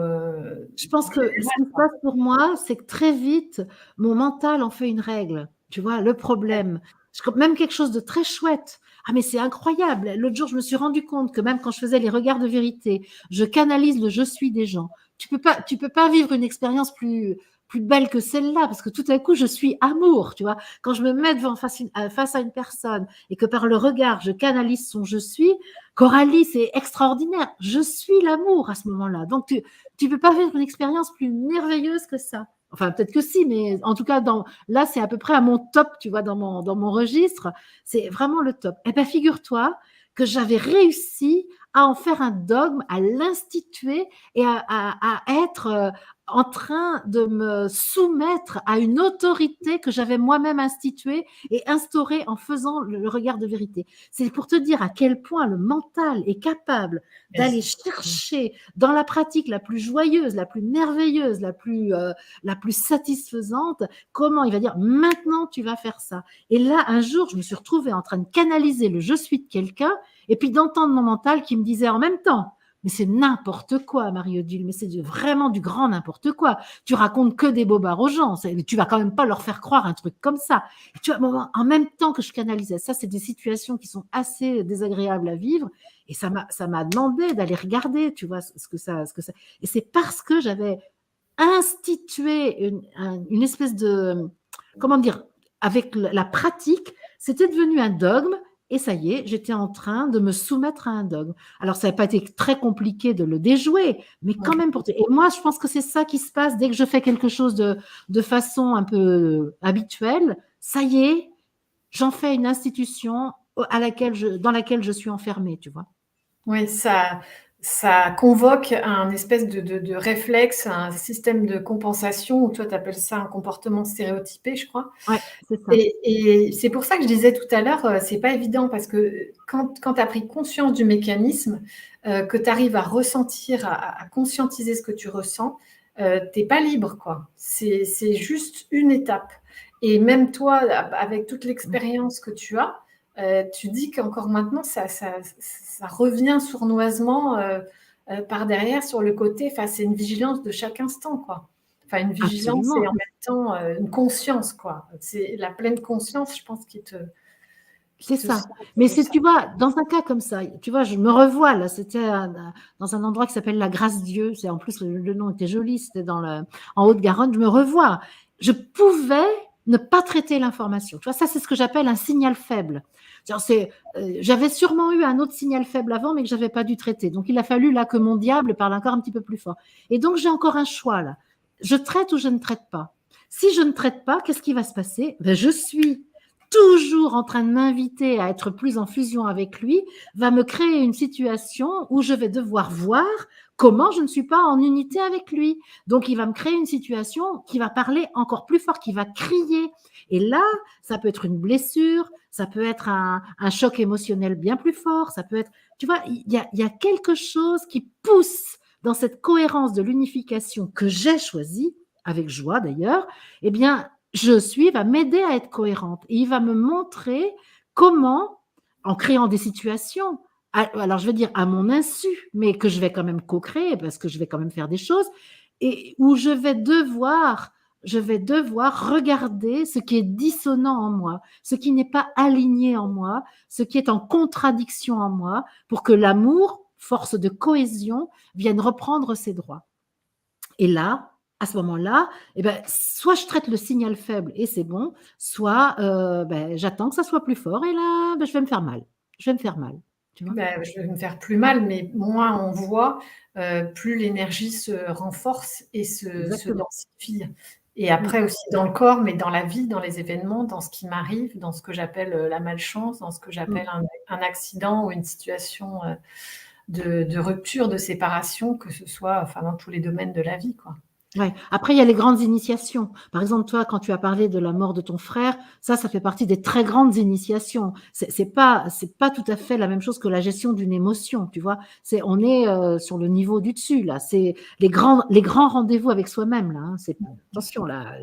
Je pense en que ce qui général, se quoi. passe pour moi, c'est que très vite, mon mental en fait une règle. Tu vois, le problème, même quelque chose de très chouette. Ah, mais c'est incroyable. L'autre jour, je me suis rendu compte que même quand je faisais les regards de vérité, je canalise le je suis des gens. Tu peux pas vivre une expérience plus belle que celle-là, parce que tout à coup, je suis amour, tu vois. Quand je me mets face à une personne et que par le regard, je canalise son je suis, Coralie, c'est extraordinaire. Je suis l'amour à ce moment-là. Donc, tu peux pas vivre une expérience plus merveilleuse que ça. Enfin, peut-être que si, mais en tout cas, là, c'est à peu près à mon top, tu vois, dans mon registre. C'est vraiment le top. Eh bien, figure-toi que j'avais réussi à en faire un dogme, à l'instituer et à être en train de me soumettre à une autorité que j'avais moi-même instituée et instaurée en faisant le regard de vérité. C'est pour te dire à quel point le mental est capable d'aller chercher dans la pratique la plus joyeuse, la plus merveilleuse, la plus satisfaisante, comment il va dire maintenant tu vas faire ça. Et là, un jour, je me suis retrouvée en train de canaliser le je suis de quelqu'un et puis d'entendre mon mental qui me disait en même temps, mais c'est n'importe quoi, Marie-Odile, mais c'est vraiment du grand n'importe quoi. Tu racontes que des bobards aux gens, tu vas quand même pas leur faire croire un truc comme ça. Et tu vois, en même temps que je canalisais ça, c'est des situations qui sont assez désagréables à vivre. Et ça m'a demandé d'aller regarder, tu vois, ce que ça. Et c'est parce que j'avais institué une espèce de, comment dire, avec la pratique, c'était devenu un dogme. Et ça y est, j'étais en train de me soumettre à un dogme. Alors, ça n'a pas été très compliqué de le déjouer, mais quand même Et moi, je pense que c'est ça qui se passe dès que je fais quelque chose de façon un peu habituelle. Ça y est, j'en fais une institution dans laquelle je suis enfermée, tu vois. Oui, ça convoque un espèce de réflexe, un système de compensation, ou toi, tu appelles ça un comportement stéréotypé, je crois. Ouais, c'est ça. Et c'est pour ça que je disais tout à l'heure, c'est pas évident, parce que quand tu as pris conscience du mécanisme, que tu arrives à ressentir, à conscientiser ce que tu ressens, tu pas libre, quoi. C'est juste une étape. Et même toi, avec toute l'expérience que tu as, tu dis qu'encore maintenant, ça revient sournoisement par derrière sur le côté. Enfin, c'est une vigilance de chaque instant, quoi. Enfin, une vigilance et Absolument. en même temps une conscience, quoi. C'est la pleine conscience, je pense, qui C'est te ça. sort Mais de ça. tu vois, dans un cas comme ça, tu vois, je me revois là, c'était dans un endroit qui s'appelle la Grâce-Dieu. En plus, le nom était joli, c'était en Haute-Garonne. Je me revois. Je pouvais ne pas traiter l'information. Tu vois, ça, c'est ce que j'appelle un signal faible. J'avais sûrement eu un autre signal faible avant, mais que j'avais pas dû traiter. Donc, il a fallu là que mon diable parle encore un petit peu plus fort. Et donc, j'ai encore un choix là. Je traite ou je ne traite pas. Si je ne traite pas, qu'est-ce qui va se passer? Ben, je suis toujours en train de m'inviter à être plus en fusion avec lui, va me créer une situation où je vais devoir voir comment je ne suis pas en unité avec lui. Donc, il va me créer une situation qui va parler encore plus fort, qui va crier. Et là, ça peut être une blessure, ça peut être un choc émotionnel bien plus fort, ça peut être, tu vois, il y a quelque chose qui pousse dans cette cohérence de l'unification que j'ai choisie, avec joie d'ailleurs, eh bien, va m'aider à être cohérente. Et il va me montrer comment, en créant des situations, alors je vais dire à mon insu, mais que je vais quand même co-créer parce que je vais quand même faire des choses, et où je vais devoir regarder ce qui est dissonant en moi, ce qui n'est pas aligné en moi, ce qui est en contradiction en moi, pour que l'amour, force de cohésion, vienne reprendre ses droits. Et là, à ce moment-là, eh ben, soit je traite le signal faible et c'est bon, soit j'attends que ça soit plus fort et là, je vais me faire mal. Je vais me faire mal. Tu vois. Ben, je vais me faire plus mal, mais moins on voit, plus l'énergie se renforce et se Exactement. densifie. Et après aussi dans le corps, mais dans la vie, dans les événements, dans ce qui m'arrive, dans ce que j'appelle, la malchance, dans ce que j'appelle un accident ou une situation, de rupture, de séparation, que ce soit, enfin, dans tous les domaines de la vie, quoi. Ouais. Après, il y a les grandes initiations. Par exemple, toi, quand tu as parlé de la mort de ton frère, ça fait partie des très grandes initiations. C'est pas tout à fait la même chose que la gestion d'une émotion, tu vois? On est, sur le niveau du dessus là. C'est les grands rendez-vous avec soi-même là, hein. Attention là,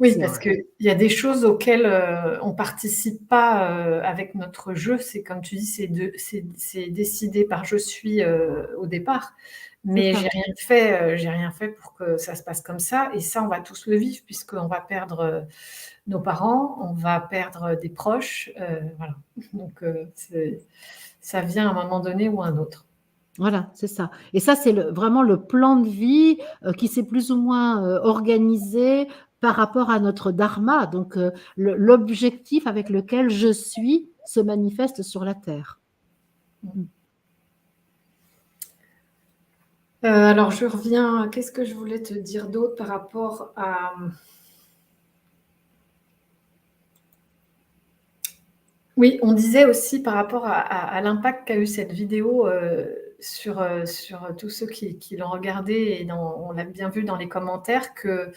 Oui, c'est, parce qu'il y a des choses auxquelles, on participe pas, avec notre jeu. C'est comme tu dis, c'est décidé par «je suis», au départ. c'est Mais ça. j'ai rien fait pour que ça se passe comme ça et ça, on va tous le vivre puisqu'on va perdre, nos parents, on va perdre des proches, voilà. Donc ça vient à un moment donné ou à un autre. Voilà, c'est ça. Et ça, c'est vraiment le plan de vie qui s'est plus ou moins organisé par rapport à notre dharma, donc l'objectif avec lequel je suis se manifeste sur la Terre. Mm. Alors je reviens, qu'est-ce que je voulais te dire d'autre par rapport à... Oui, on disait aussi par rapport à l'impact qu'a eu cette vidéo sur tous ceux qui l'ont regardée, et on l'a bien vu dans les commentaires, que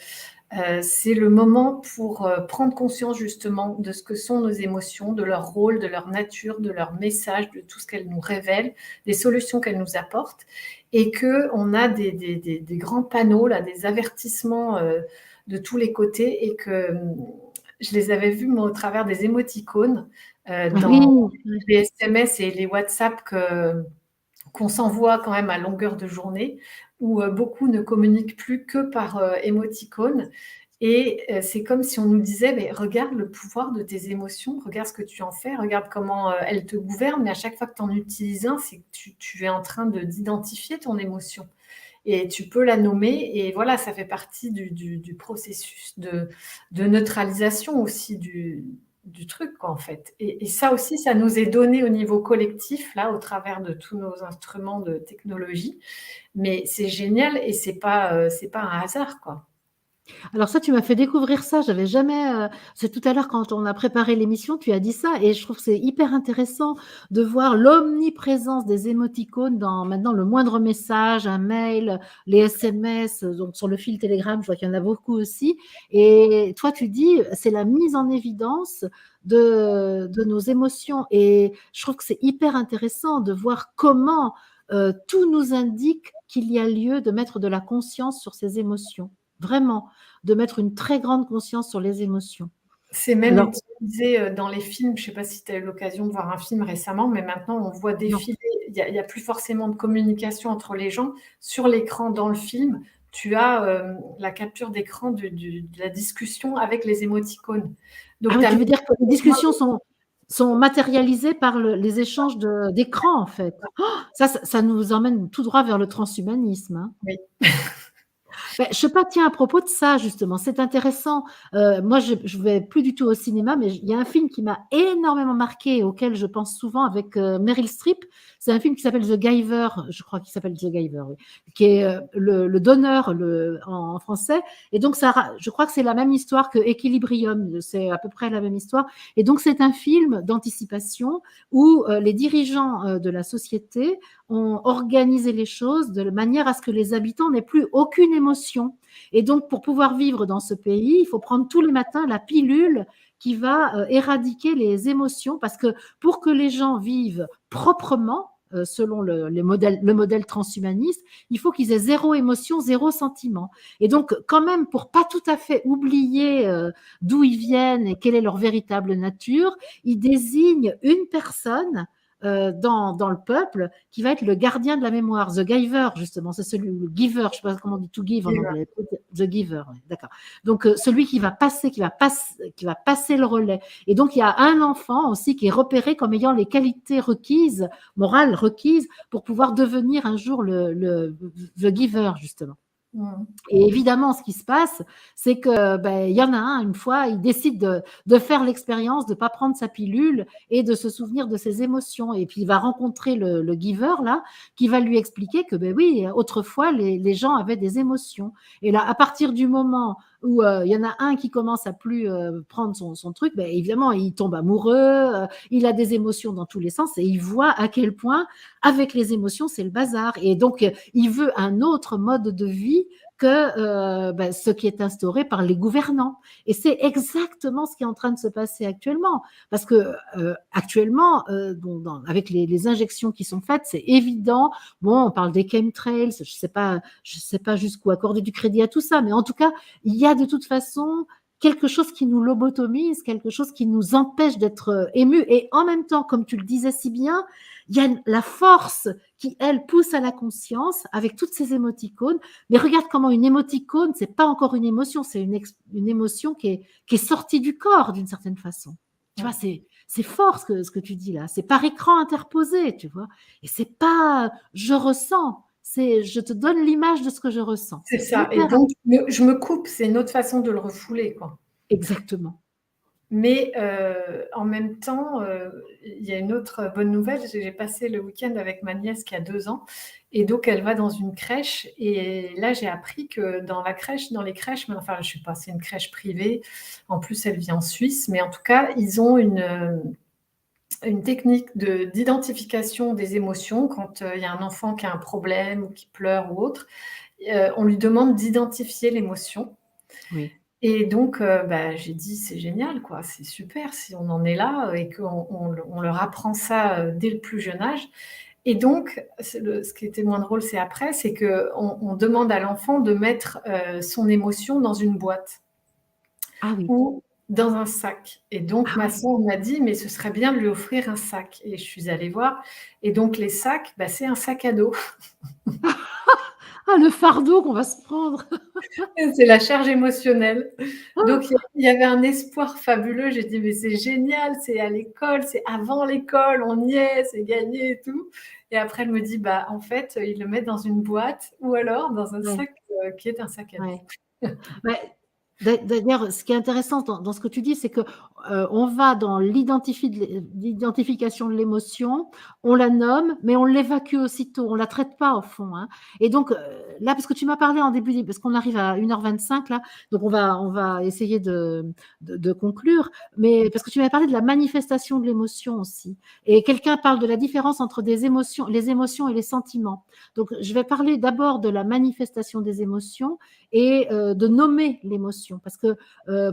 c'est le moment pour prendre conscience justement de ce que sont nos émotions, de leur rôle, de leur nature, de leur message, de tout ce qu'elles nous révèlent, des solutions qu'elles nous apportent, et qu'on a des grands panneaux, là, des avertissements de tous les côtés, et que je les avais vus moi au travers des émoticônes Oui, dans les SMS et les WhatsApp qu'on s'envoie quand même à longueur de journée, où beaucoup ne communiquent plus que par émoticônes. Et c'est comme si on nous disait, mais regarde le pouvoir de tes émotions, regarde ce que tu en fais, regarde comment elles te gouvernent, mais à chaque fois que tu en utilises un, c'est que tu es en train d'identifier ton émotion. Et tu peux la nommer, et voilà, ça fait partie du processus de neutralisation aussi du truc, quoi, en fait. Et ça aussi, ça nous est donné au niveau collectif, là, au travers de tous nos instruments de technologie. Mais c'est génial et c'est pas un hasard, quoi. alors ça, tu m'as fait découvrir ça. J'avais jamais. C'est tout à l'heure quand on a préparé l'émission, tu as dit ça, et je trouve que c'est hyper intéressant de voir l'omniprésence des émoticônes dans maintenant le moindre message, un mail, les SMS, donc sur le fil Telegram, je vois qu'il y en a beaucoup aussi. Et toi, tu dis, c'est la mise en évidence de nos émotions. Et je trouve que c'est hyper intéressant de voir comment tout nous indique qu'il y a lieu de mettre de la conscience sur ces émotions. Vraiment, de mettre une très grande conscience sur les émotions. C'est même Alors, utilisé dans les films. Je ne sais pas si tu as eu l'occasion de voir un film récemment, mais maintenant on voit non. défiler. Il y a plus forcément de communication entre les gens. Sur l'écran, dans le film, tu as la capture d'écran de la discussion avec les émoticônes. Donc, Ah tu oui, as tu veux dire que les discussions sont matérialisées par les échanges d'écran, en fait. Oh, ça nous emmène tout droit vers le transhumanisme, hein. oui. Ben, je sais pas, tiens, à propos de ça, justement, c'est intéressant. Moi, je vais plus du tout au cinéma, mais il y a un film qui m'a énormément marqué, auquel je pense souvent avec Meryl Streep. C'est un film qui s'appelle The Giver, je crois qu'il s'appelle The Giver, oui, qui est le donneur en français. Et donc, je crois que c'est la même histoire que Equilibrium, c'est à peu près la même histoire. Et donc, c'est un film d'anticipation où les dirigeants de la société ont organisé les choses de manière à ce que les habitants n'aient plus aucune émotion. Et donc, pour pouvoir vivre dans ce pays, il faut prendre tous les matins la pilule qui va éradiquer les émotions, parce que pour que les gens vivent proprement, selon le modèle transhumaniste, il faut qu'ils aient zéro émotion, zéro sentiment. Et donc, quand même, pour pas tout à fait oublier d'où ils viennent et quelle est leur véritable nature, ils désignent une personne dans le peuple qui va être le gardien de la mémoire, the giver, justement, c'est celui, le giver, je ne sais pas comment on dit to give en anglais, the giver, ouais, d'accord. Donc celui qui va passer le relais. Et donc il y a un enfant aussi qui est repéré comme ayant les qualités requises, morales requises, pour pouvoir devenir un jour the giver, justement. Et évidemment, ce qui se passe, c'est que y en a un, une fois, il décide de faire l'expérience, de ne pas prendre sa pilule et de se souvenir de ses émotions. Et puis, il va rencontrer le giver, là, qui va lui expliquer que, oui, autrefois, les gens avaient des émotions. Et là, à partir du moment où il y en a un qui commence à plus prendre son truc, ben, évidemment, il tombe amoureux, il a des émotions dans tous les sens et il voit à quel point, avec les émotions, c'est le bazar. Et donc, il veut un autre mode de vie que ben, ce qui est instauré par les gouvernants. Et c'est exactement ce qui est en train de se passer actuellement. Parce que actuellement, avec les injections qui sont faites, c'est évident. Bon, on parle des chemtrails, je sais pas jusqu'où accorder du crédit à tout ça, mais en tout cas, il y a de toute façon quelque chose qui nous lobotomise, quelque chose qui nous empêche d'être émus. Et en même temps, comme tu le disais si bien, il y a la force qui, elle, pousse à la conscience avec toutes ces émoticônes. Mais regarde comment une émoticône, c'est pas encore une émotion, c'est une émotion qui est sortie du corps d'une certaine façon. Tu vois, c'est fort ce que tu dis là. C'est par écran interposé, tu vois. Et c'est pas je ressens, c'est je te donne l'image de ce que je ressens. C'est C'est ça. Et hyper donc, je me coupe, c'est une autre façon de le refouler, quoi. exactement. Mais en même temps, il y a une autre bonne nouvelle. J'ai passé le week-end avec ma nièce qui a 2 ans et donc elle va dans une crèche et là, j'ai appris que dans les crèches, mais enfin, je sais pas, c'est une crèche privée. En plus, elle vit en Suisse, mais en tout cas, ils ont une technique d'identification des émotions quand, il y a un enfant qui a un problème ou qui pleure ou autre. On lui demande d'identifier l'émotion Oui. et donc, bah, j'ai dit: «C'est génial, quoi, c'est super si on en est là, et qu'on leur apprend ça, dès le plus jeune âge». Et donc ce qui était moins drôle, c'est après, c'est qu'on demande à l'enfant de mettre, son émotion dans une boîte Ah oui. ou dans un sac. Et donc Ah ma ouais. sœur m'a dit: «Mais ce serait bien de lui offrir un sac», et je suis allée voir et donc les sacs, bah, c'est un sac à dos. Ah le fardeau qu'on va se prendre. C'est la charge émotionnelle. Donc il y avait un espoir fabuleux. J'ai dit: «Mais c'est génial, c'est à l'école, c'est avant l'école, on y est, c'est gagné et tout». Et après elle me dit: «Bah, en fait, ils le mettent dans une boîte ou alors dans un Ouais, sac, qui est un sac à dos». ouais. Ouais, d'ailleurs, ce qui est intéressant dans ce que tu dis, c'est que, on va dans l'identification de l'émotion, on la nomme, mais on l'évacue aussitôt, on la traite pas au fond, hein. Et donc, là, parce que tu m'as parlé en début parce qu'on arrive à 1h25 là, donc on va essayer de conclure, mais parce que tu m'avais parlé de la manifestation de l'émotion aussi et quelqu'un parle de la différence entre les émotions et les sentiments. Donc je vais parler d'abord de la manifestation des émotions et de nommer l'émotion. Parce que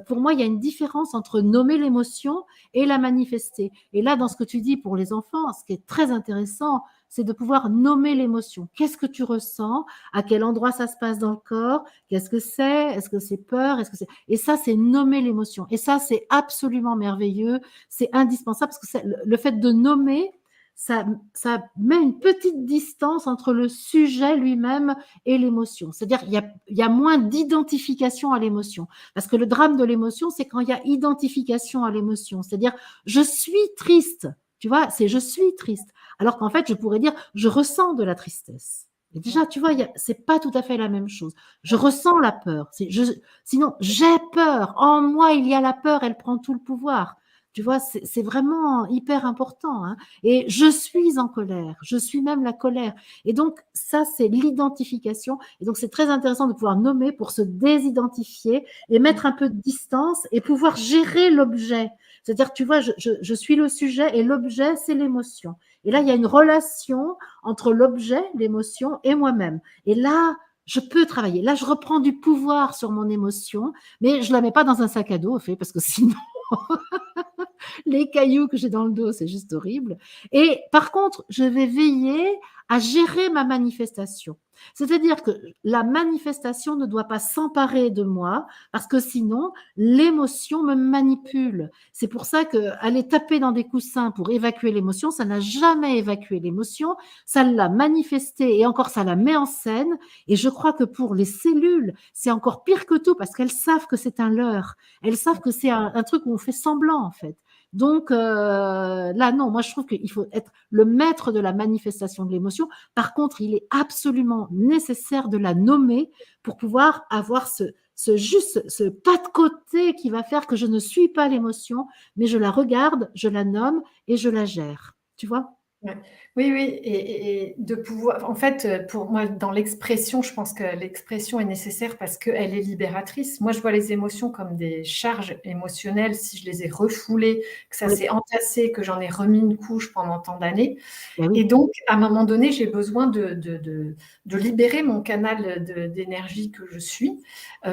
pour moi, il y a une différence entre nommer l'émotion et la manifester. Et là, dans ce que tu dis pour les enfants, ce qui est très intéressant, c'est de pouvoir nommer l'émotion. Qu'est-ce que tu ressens? À quel endroit ça se passe dans le corps? Qu'est-ce que c'est? Est-ce que c'est peur? Est-ce que c'est... Et ça, c'est nommer l'émotion. Et ça, c'est absolument merveilleux. C'est indispensable parce que le fait de nommer, ça met une petite distance entre le sujet lui-même et l'émotion. C'est-à-dire il y a moins d'identification à l'émotion. Parce que le drame de l'émotion, c'est quand il y a identification à l'émotion. C'est-à-dire, je suis triste. Tu vois, c'est je suis triste. Alors qu'en fait, je pourrais dire, je ressens de la tristesse. Et déjà, tu vois, c'est pas tout à fait la même chose. Je ressens la peur. Sinon, j'ai peur. En moi, il y a la peur, elle prend tout le pouvoir. Tu vois, c'est vraiment hyper important, hein. Et je suis en colère, je suis même la colère. Et donc, ça, c'est l'identification. Et donc, c'est très intéressant de pouvoir nommer pour se désidentifier et mettre un peu de distance et pouvoir gérer l'objet. C'est-à-dire, tu vois, je suis le sujet et l'objet, c'est l'émotion. Et là, il y a une relation entre l'objet, l'émotion et moi-même. Et là, je peux travailler. Là, je reprends du pouvoir sur mon émotion, mais je ne la mets pas dans un sac à dos, au fait, parce que sinon, les cailloux que j'ai dans le dos, c'est juste horrible. Et par contre, je vais veiller à gérer ma manifestation. C'est-à-dire que la manifestation ne doit pas s'emparer de moi parce que sinon, l'émotion me manipule. C'est pour ça qu'aller taper dans des coussins pour évacuer l'émotion, ça n'a jamais évacué l'émotion, ça l'a manifestée et encore ça la met en scène. Et je crois que pour les cellules, c'est encore pire que tout parce qu'elles savent que c'est un leurre. Elles savent que c'est un truc où on fait semblant en fait. Donc là, non, moi je trouve qu'il faut être le maître de la manifestation de l'émotion. Par contre, il est absolument nécessaire de la nommer pour pouvoir avoir ce pas de côté qui va faire que je ne suis pas l'émotion, mais je la regarde, je la nomme et je la gère. Tu vois? Ouais. Oui, oui, et de pouvoir en fait, pour moi, dans l'expression, je pense que l'expression est nécessaire parce qu'elle est libératrice. Moi, je vois les émotions comme des charges émotionnelles. Si je les ai refoulées, que ça Oui, s'est entassé, que j'en ai remis une couche pendant tant d'années, bah et oui, donc à un moment donné, j'ai besoin de libérer mon canal d'énergie que je suis,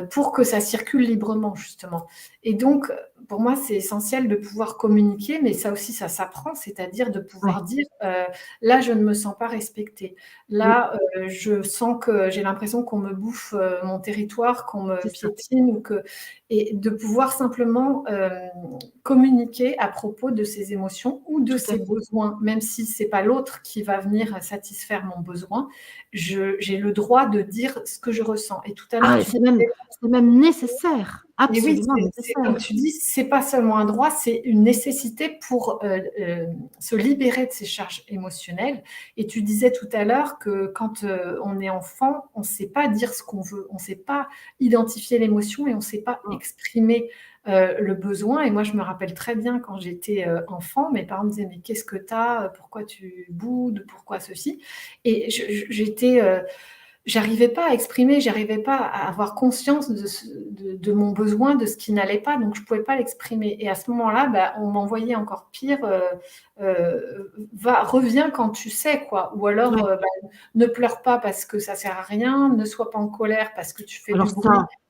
pour que ça circule librement, justement. Et donc, pour moi, c'est essentiel de pouvoir communiquer, mais ça aussi, ça s'apprend, c'est-à-dire de pouvoir ouais, dire, là, je ne me sens pas respectée. oui, Là, je sens que j'ai l'impression qu'on me bouffe mon territoire, qu'on me c'est ça, piétine, ou que, et de pouvoir simplement communiquer à propos de ses émotions ou de tout à ses fait. besoins, même si c'est pas l'autre qui va venir satisfaire mon besoin. J'ai le droit de dire ce que je ressens. Et tout à l'heure, Ah, tu c'est même nécessaire, et oui, absolument c'est comme nécessaire. tu dis, c'est pas seulement un droit, c'est une nécessité pour se libérer de ces charges émotionnelles. Et tu disais tout à l'heure que quand on est enfant, on ne sait pas dire ce qu'on veut, on ne sait pas identifier l'émotion et on ne sait pas Mm. exprimer le besoin. Et moi, je me rappelle très bien quand j'étais enfant, mes parents me disaient: mais qu'est-ce que tu as? Pourquoi tu boudes? Pourquoi ceci? Et j'étais j'arrivais pas à exprimer, j'arrivais pas à avoir conscience de mon besoin, de ce qui n'allait pas, donc je pouvais pas l'exprimer. Et à ce moment-là, bah, on m'envoyait encore pire, reviens quand tu sais, quoi. Ou alors, Ouais. bah, ne pleure pas parce que ça sert à rien, ne sois pas en colère parce que tu fais Alors du bruit.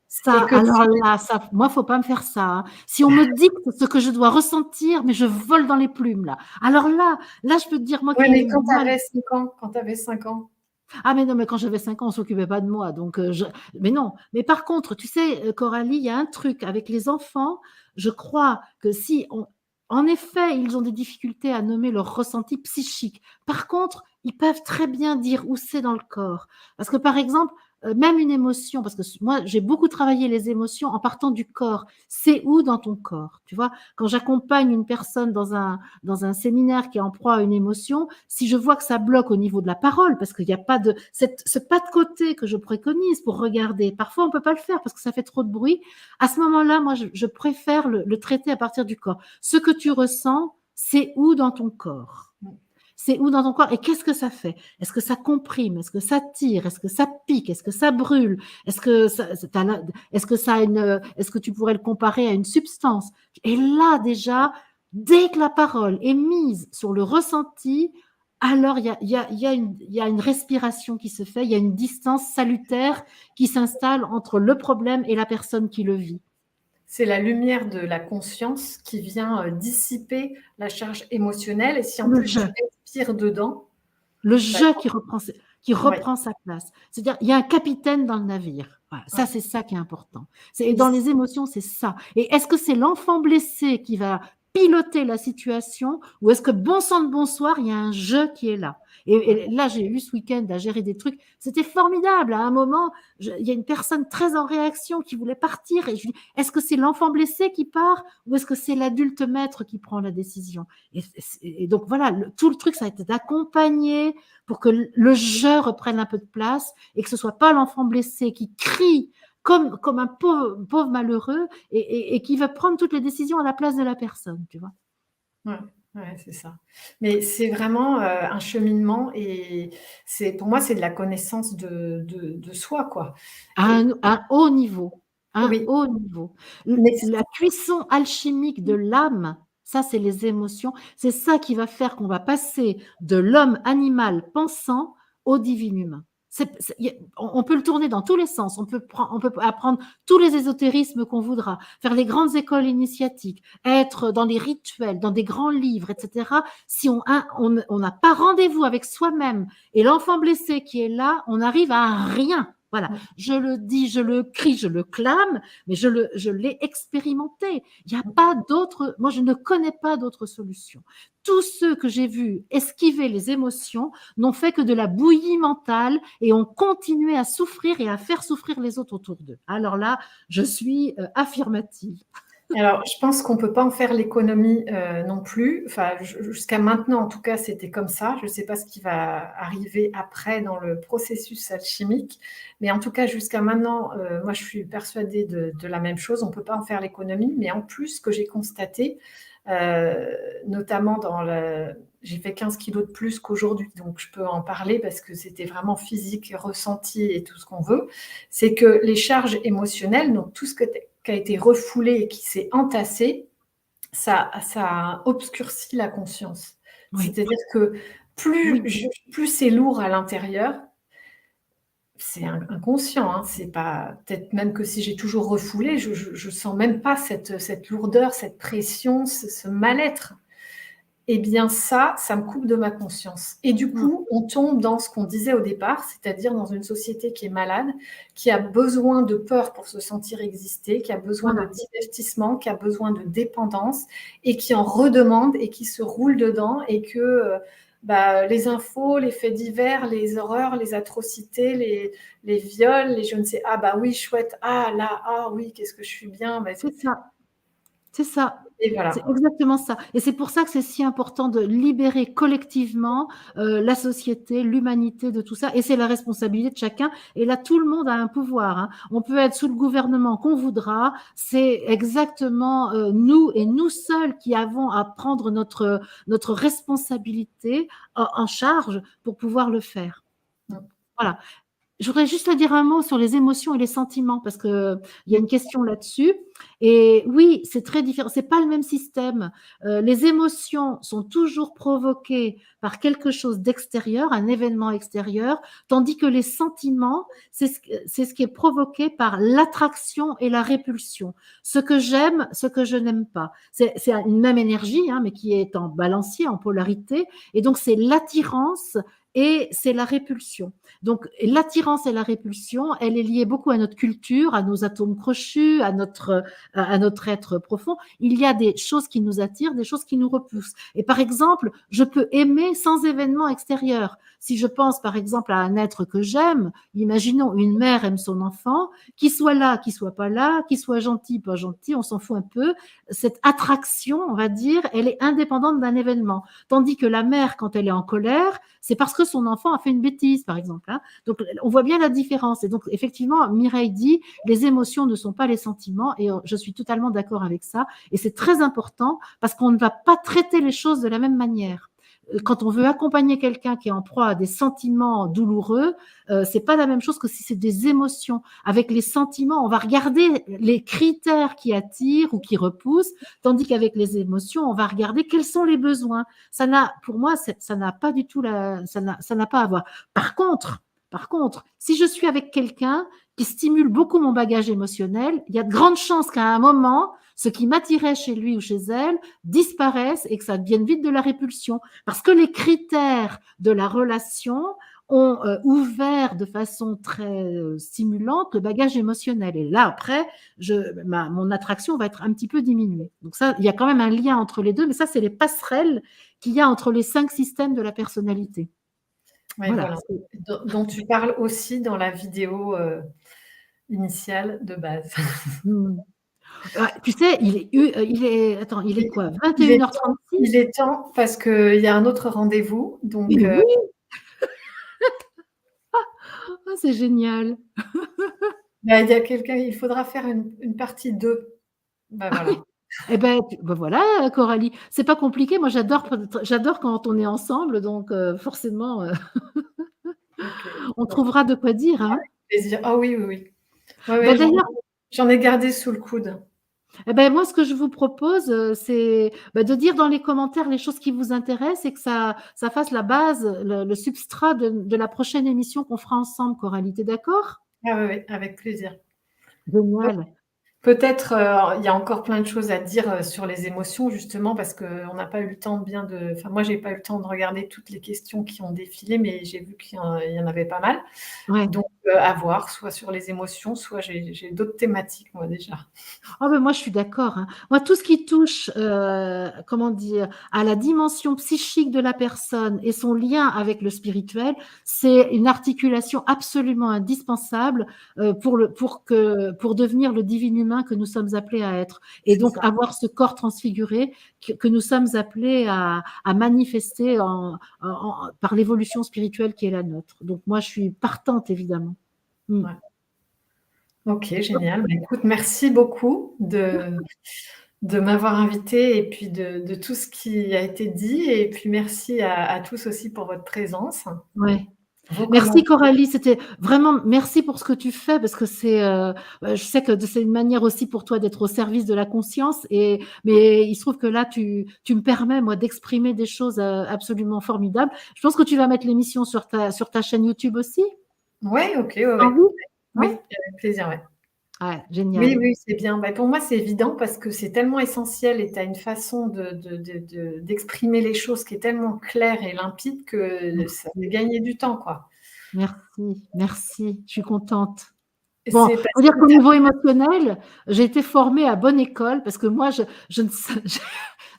ça, Et que alors là, ça, moi, faut pas me faire ça, hein. Si on me dicte ce que je dois ressentir, mais je vole dans les plumes, là. Alors là, je peux te dire, moi ouais, qui ai mais eu du quand tu mal. avais 5 ans, quand tu avais 5 ans. Ah mais non, mais quand j'avais 5 ans, on s'occupait pas de moi, donc mais non. Mais par contre, tu sais, Coralie, il y a un truc avec les enfants, je crois que si on en effet, ils ont des difficultés à nommer leurs ressentis psychiques. Par contre, ils peuvent très bien dire où c'est dans le corps. Parce que par exemple, même une émotion, parce que moi, j'ai beaucoup travaillé les émotions en partant du corps. C'est où dans ton corps? Tu vois, quand j'accompagne une personne dans un séminaire qui est en proie à une émotion, si je vois que ça bloque au niveau de la parole, parce qu'il n'y a pas de ce pas de côté que je préconise pour regarder, parfois on ne peut pas le faire parce que ça fait trop de bruit, à ce moment-là, moi, je préfère le traiter à partir du corps. Ce que tu ressens, c'est où dans ton corps? C'est où dans ton corps et qu'est-ce que ça fait? Est-ce que ça comprime? Est-ce que ça tire? Est-ce que ça pique? Est-ce que ça brûle? Est-ce que est-ce que ça a est-ce que tu pourrais le comparer à une substance? Et là, déjà, dès que la parole est mise sur le ressenti, alors il y a une respiration qui se fait, il y a une distance salutaire qui s'installe entre le problème et la personne qui le vit. C'est la lumière de la conscience qui vient dissiper la charge émotionnelle. Et si en Le plus tu jeu. respires dedans, Le bah, jeu qui ouais, reprend sa place. C'est-à-dire, il y a un capitaine dans le navire. Voilà, ça, ouais. c'est ça qui est important. Et Et dans les émotions, c'est ça. Et est-ce que c'est l'enfant blessé qui va piloter la situation ou est-ce que bon sang de bonsoir, il y a un jeu qui est là? Et là, j'ai eu ce week-end à gérer des trucs. C'était formidable. À un moment, il y a une personne très en réaction qui voulait partir. Et je lui dis, est-ce que c'est l'enfant blessé qui part ou est-ce que c'est l'adulte maître qui prend la décision? Et donc voilà, tout le truc, ça a été d'accompagner pour que le jeu reprenne un peu de place et que ce soit pas l'enfant blessé qui crie comme un pauvre malheureux et qui va prendre toutes les décisions à la place de la personne, tu vois. ouais, ouais, c'est ça. Mais c'est vraiment un cheminement, et pour moi, c'est de la connaissance de soi, quoi. Et Un haut niveau, un oui, haut niveau. mais La cuisson alchimique de l'âme, ça, c'est les émotions. C'est ça qui va faire qu'on va passer de l'homme animal pensant au divin humain. On peut le tourner dans tous les sens. On peut apprendre tous les ésotérismes qu'on voudra, faire les grandes écoles initiatiques, être dans les rituels, dans des grands livres, etc. Si on n'a pas rendez-vous avec soi-même et l'enfant blessé qui est là, on arrive à rien. Voilà, je le dis, je le crie, je le clame, mais je l'ai expérimenté. Il n'y a pas d'autre, moi je ne connais pas d'autre solution. Tous ceux que j'ai vus esquiver les émotions n'ont fait que de la bouillie mentale et ont continué à souffrir et à faire souffrir les autres autour d'eux. Alors là, je suis affirmative. alors, je pense qu'on ne peut pas en faire l'économie non plus. Enfin, jusqu'à maintenant, en tout cas, c'était comme ça. Je ne sais pas ce qui va arriver après dans le processus alchimique. Mais en tout cas, jusqu'à maintenant, moi, je suis persuadée de la même chose. On ne peut pas en faire l'économie. Mais en plus, ce que j'ai constaté, notamment j'ai fait 15 kilos de plus qu'aujourd'hui, donc je peux en parler parce que c'était vraiment physique, ressenti et tout ce qu'on veut. C'est que les charges émotionnelles, donc tout ce qui a été refoulé et qui s'est entassé, ça obscurcit la conscience. Oui. C'est-à-dire que plus c'est lourd à l'intérieur, c'est inconscient, hein, c'est pas, peut-être même que si j'ai toujours refoulé, je sens même pas cette lourdeur, cette pression, ce mal-être. Eh bien ça me coupe de ma conscience. Et du coup, on tombe dans ce qu'on disait au départ, c'est-à-dire dans une société qui est malade, qui a besoin de peur pour se sentir exister, qui a besoin de divertissement, qui a besoin de dépendance, et qui en redemande et qui se roule dedans, et que les infos, les faits divers, les horreurs, les atrocités, les viols, les je ne sais, ah bah oui, chouette, ah là, ah oui, qu'est-ce que je suis bien. C'est ça. C'est ça. Et voilà. C'est exactement ça. Et c'est pour ça que c'est si important de libérer collectivement la société, l'humanité de tout ça. Et c'est la responsabilité de chacun. Et là, tout le monde a un pouvoir. Hein. On peut être sous le gouvernement qu'on voudra. C'est exactement nous et nous seuls qui avons à prendre notre responsabilité en charge pour pouvoir le faire. Voilà. Je voudrais juste te dire un mot sur les émotions et les sentiments, parce qu'il y a une question là-dessus. Et oui, c'est très différent. C'est pas le même système. Les émotions sont toujours provoquées par quelque chose d'extérieur, un événement extérieur, tandis que les sentiments, c'est ce qui est provoqué par l'attraction et la répulsion. Ce que j'aime, ce que je n'aime pas. C'est une même énergie, hein, mais qui est en balancier, en polarité. Et donc, c'est l'attirance et c'est la répulsion. Donc, l'attirance et la répulsion, elle est liée beaucoup à notre culture, à nos atomes crochus, à notre être profond. Il y a des choses qui nous attirent, des choses qui nous repoussent. Et par exemple, je peux aimer sans événement extérieur. Si je pense par exemple à un être que j'aime, imaginons une mère aime son enfant, qu'il soit là, qu'il soit pas là, qu'il soit gentil, pas gentil, on s'en fout un peu. Cette attraction, on va dire, elle est indépendante d'un événement. Tandis que la mère, quand elle est en colère, c'est parce que son enfant a fait une bêtise, par exemple. Hein. Donc, on voit bien la différence. Et donc, effectivement, Mireille dit, les émotions ne sont pas les sentiments, et je suis totalement d'accord avec ça. Et c'est très important parce qu'on ne va pas traiter les choses de la même manière. Quand on veut accompagner quelqu'un qui est en proie à des sentiments douloureux, c'est pas la même chose que si c'est des émotions. Avec les sentiments, on va regarder les critères qui attirent ou qui repoussent, tandis qu'avec les émotions, on va regarder quels sont les besoins. Ça n'a, pour moi, ça n'a pas du tout ça n'a pas à voir. Par contre, si je suis avec quelqu'un qui stimule beaucoup mon bagage émotionnel, il y a de grandes chances qu'à un moment, ce qui m'attirait chez lui ou chez elle disparaisse et que ça devienne vite de la répulsion. Parce que les critères de la relation ont ouvert de façon très stimulante le bagage émotionnel. Et là, après, mon attraction va être un petit peu diminuée. Donc ça, il y a quand même un lien entre les deux, mais ça, c'est les passerelles qu'il y a entre les 5 systèmes de la personnalité. Ouais, voilà. Dont tu parles aussi dans la vidéo initiale de base. Tu sais, il est quoi, 21h36? Il est temps parce qu'il y a un autre rendez-vous. Donc, oui. Oh, c'est génial. Il y a quelqu'un, il faudra faire une partie 2. Voilà. Oui. Eh ben voilà, Coralie, c'est pas compliqué. Moi, j'adore quand on est ensemble, donc forcément, on trouvera de quoi dire. Hein. Plaisir. Ah oui. Ouais, D'ailleurs, j'en ai gardé sous le coude. Eh ben, moi, ce que je vous propose, c'est de dire dans les commentaires les choses qui vous intéressent et que ça fasse la base, le substrat de la prochaine émission qu'on fera ensemble, Coralie. T'es d'accord? Ah oui, avec plaisir. Génial. Peut-être, il y a encore plein de choses à dire sur les émotions, justement, parce qu'on n'a pas eu le temps Enfin, moi, j'ai pas eu le temps de regarder toutes les questions qui ont défilé, mais j'ai vu qu'il y en avait pas mal. Ouais. Donc, à voir, soit sur les émotions, soit j'ai d'autres thématiques, moi, déjà. Oh, ben moi, je suis d'accord. Hein. Moi, tout ce qui touche, comment dire, à la dimension psychique de la personne et son lien avec le spirituel, c'est une articulation absolument indispensable pour devenir le divin humain que nous sommes appelés à être. Et donc, avoir ce corps transfiguré que nous sommes appelés à manifester par l'évolution spirituelle qui est la nôtre. Donc, moi, je suis partante, évidemment. Ouais. Ok, génial. Écoute, merci beaucoup de de m'avoir invitée et puis de tout ce qui a été dit et puis merci à tous aussi pour votre présence, Ouais. vos Merci commentaires. Coralie, c'était vraiment merci pour ce que tu fais parce que je sais que c'est une manière aussi pour toi d'être au service de la conscience mais il se trouve que là tu me permets moi d'exprimer des choses absolument formidables. Je pense que tu vas mettre l'émission sur ta chaîne YouTube aussi? Ouais, OK, ouais, En ouais. vie? Oui, Ouais? avec plaisir, ouais. Ouais, Oui, génial. oui, c'est bien. Bah, pour moi, c'est évident parce que c'est tellement essentiel et tu as une façon d'exprimer les choses qui est tellement claire et limpide que ça fait Merci, gagner du temps, quoi. merci, je suis contente. Et Bon, c'est faut parce dire que qu'au tu niveau émotionnel, j'ai été formée à bonne école parce que moi, je ne sa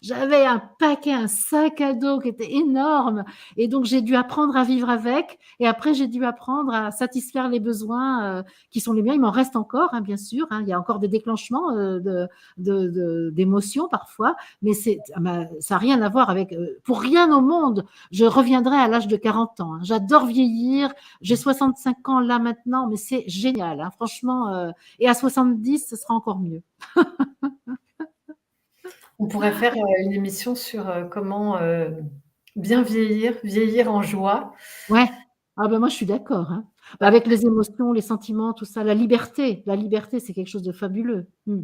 j'avais un paquet, un sac à dos qui était énorme et donc j'ai dû apprendre à vivre avec et après j'ai dû apprendre à satisfaire les besoins, qui sont les miens. Il m'en reste encore, hein, bien sûr, hein, il y a encore des déclenchements, d'émotions parfois, mais ça a rien à voir avec, pour rien au monde, je reviendrai à l'âge de 40 ans, hein. J'adore vieillir, j'ai 65 ans là maintenant, mais c'est génial, hein, franchement, et à 70, ce sera encore mieux. on pourrait faire, une émission sur, comment, bien vieillir, vieillir en joie. Ouais. Ah ben moi je suis d'accord, hein. Bah, Ouais. avec les émotions, les sentiments, tout ça, la liberté, c'est quelque chose de fabuleux. Mmh.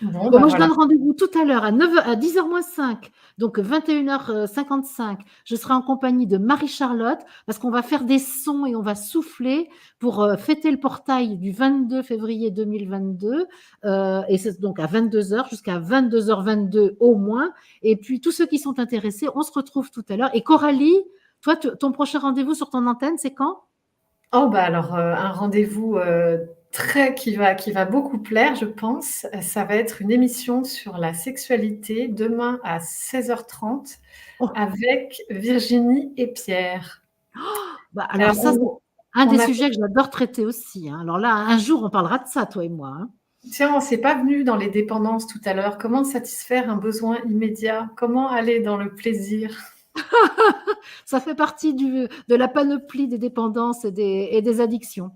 Bon, Bon, bah, moi, je voilà. donne rendez-vous tout à l'heure à 10h moins 5, donc 21h55. Je serai en compagnie de Marie-Charlotte parce qu'on va faire des sons et on va souffler pour fêter le portail du 22 février 2022. Et c'est donc à 22h jusqu'à 22h22 au moins. Et puis, tous ceux qui sont intéressés, on se retrouve tout à l'heure. Et Coralie, toi, ton prochain rendez-vous sur ton antenne, c'est quand? Oh, bah, alors, un rendez-vous, très qui va beaucoup plaire, je pense. Ça va être une émission sur la sexualité demain à 16h30 Oh, avec Virginie et Pierre. bah alors Alors ça, c'est un des on a sujets que j'adore traiter aussi, hein. Alors là, un jour, on parlera de ça, toi et moi, hein. tiens, on s'est pas venu dans les dépendances tout à l'heure. Comment satisfaire un besoin immédiat? Comment aller dans le plaisir? Ça fait partie de la panoplie des dépendances et des addictions.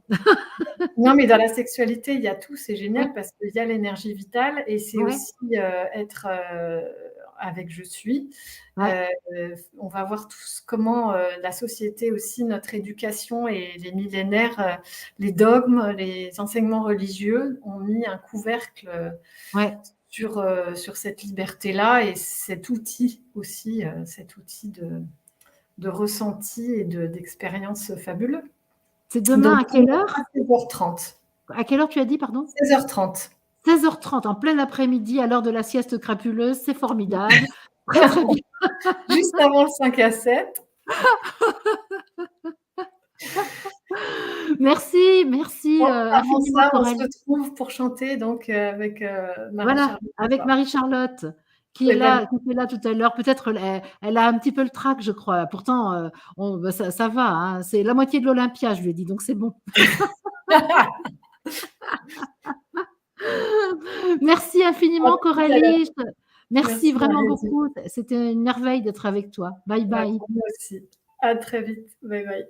Non, mais dans la sexualité, il y a tout, c'est Ouais, génial parce qu'il y a l'énergie vitale et c'est ouais, aussi, être, avec je suis. ouais, On va voir tous comment, la société aussi, notre éducation et les millénaires, les dogmes, les enseignements religieux ont mis un couvercle, ouais. sur cette liberté-là et cet outil aussi, cet outil de ressenti et d'expérience fabuleux. C'est demain Donc à quelle heure? 16h30. À quelle heure tu as dit, pardon? 16h30. 16h30, en plein après-midi, à l'heure de la sieste crapuleuse, c'est formidable. Très, très bien. Juste avant le 5 à 7. Merci, Bon, avant infiniment ça, on se Coralie. retrouve pour chanter donc, avec, Voilà, Marie-Charlotte ce avec soir. Marie-Charlotte Eh ben, qui était là tout à l'heure. Peut-être elle a un petit peu le trac, je crois. Pourtant, bah, ça va, hein, c'est la moitié de l'Olympia, je lui ai dit, donc c'est bon. Merci à infiniment tout à l'heure. Coralie. Merci Merci vraiment Marie. beaucoup. C'était une merveille d'être avec toi. Bye Bah, bye. pour moi aussi. À très vite. Bye bye.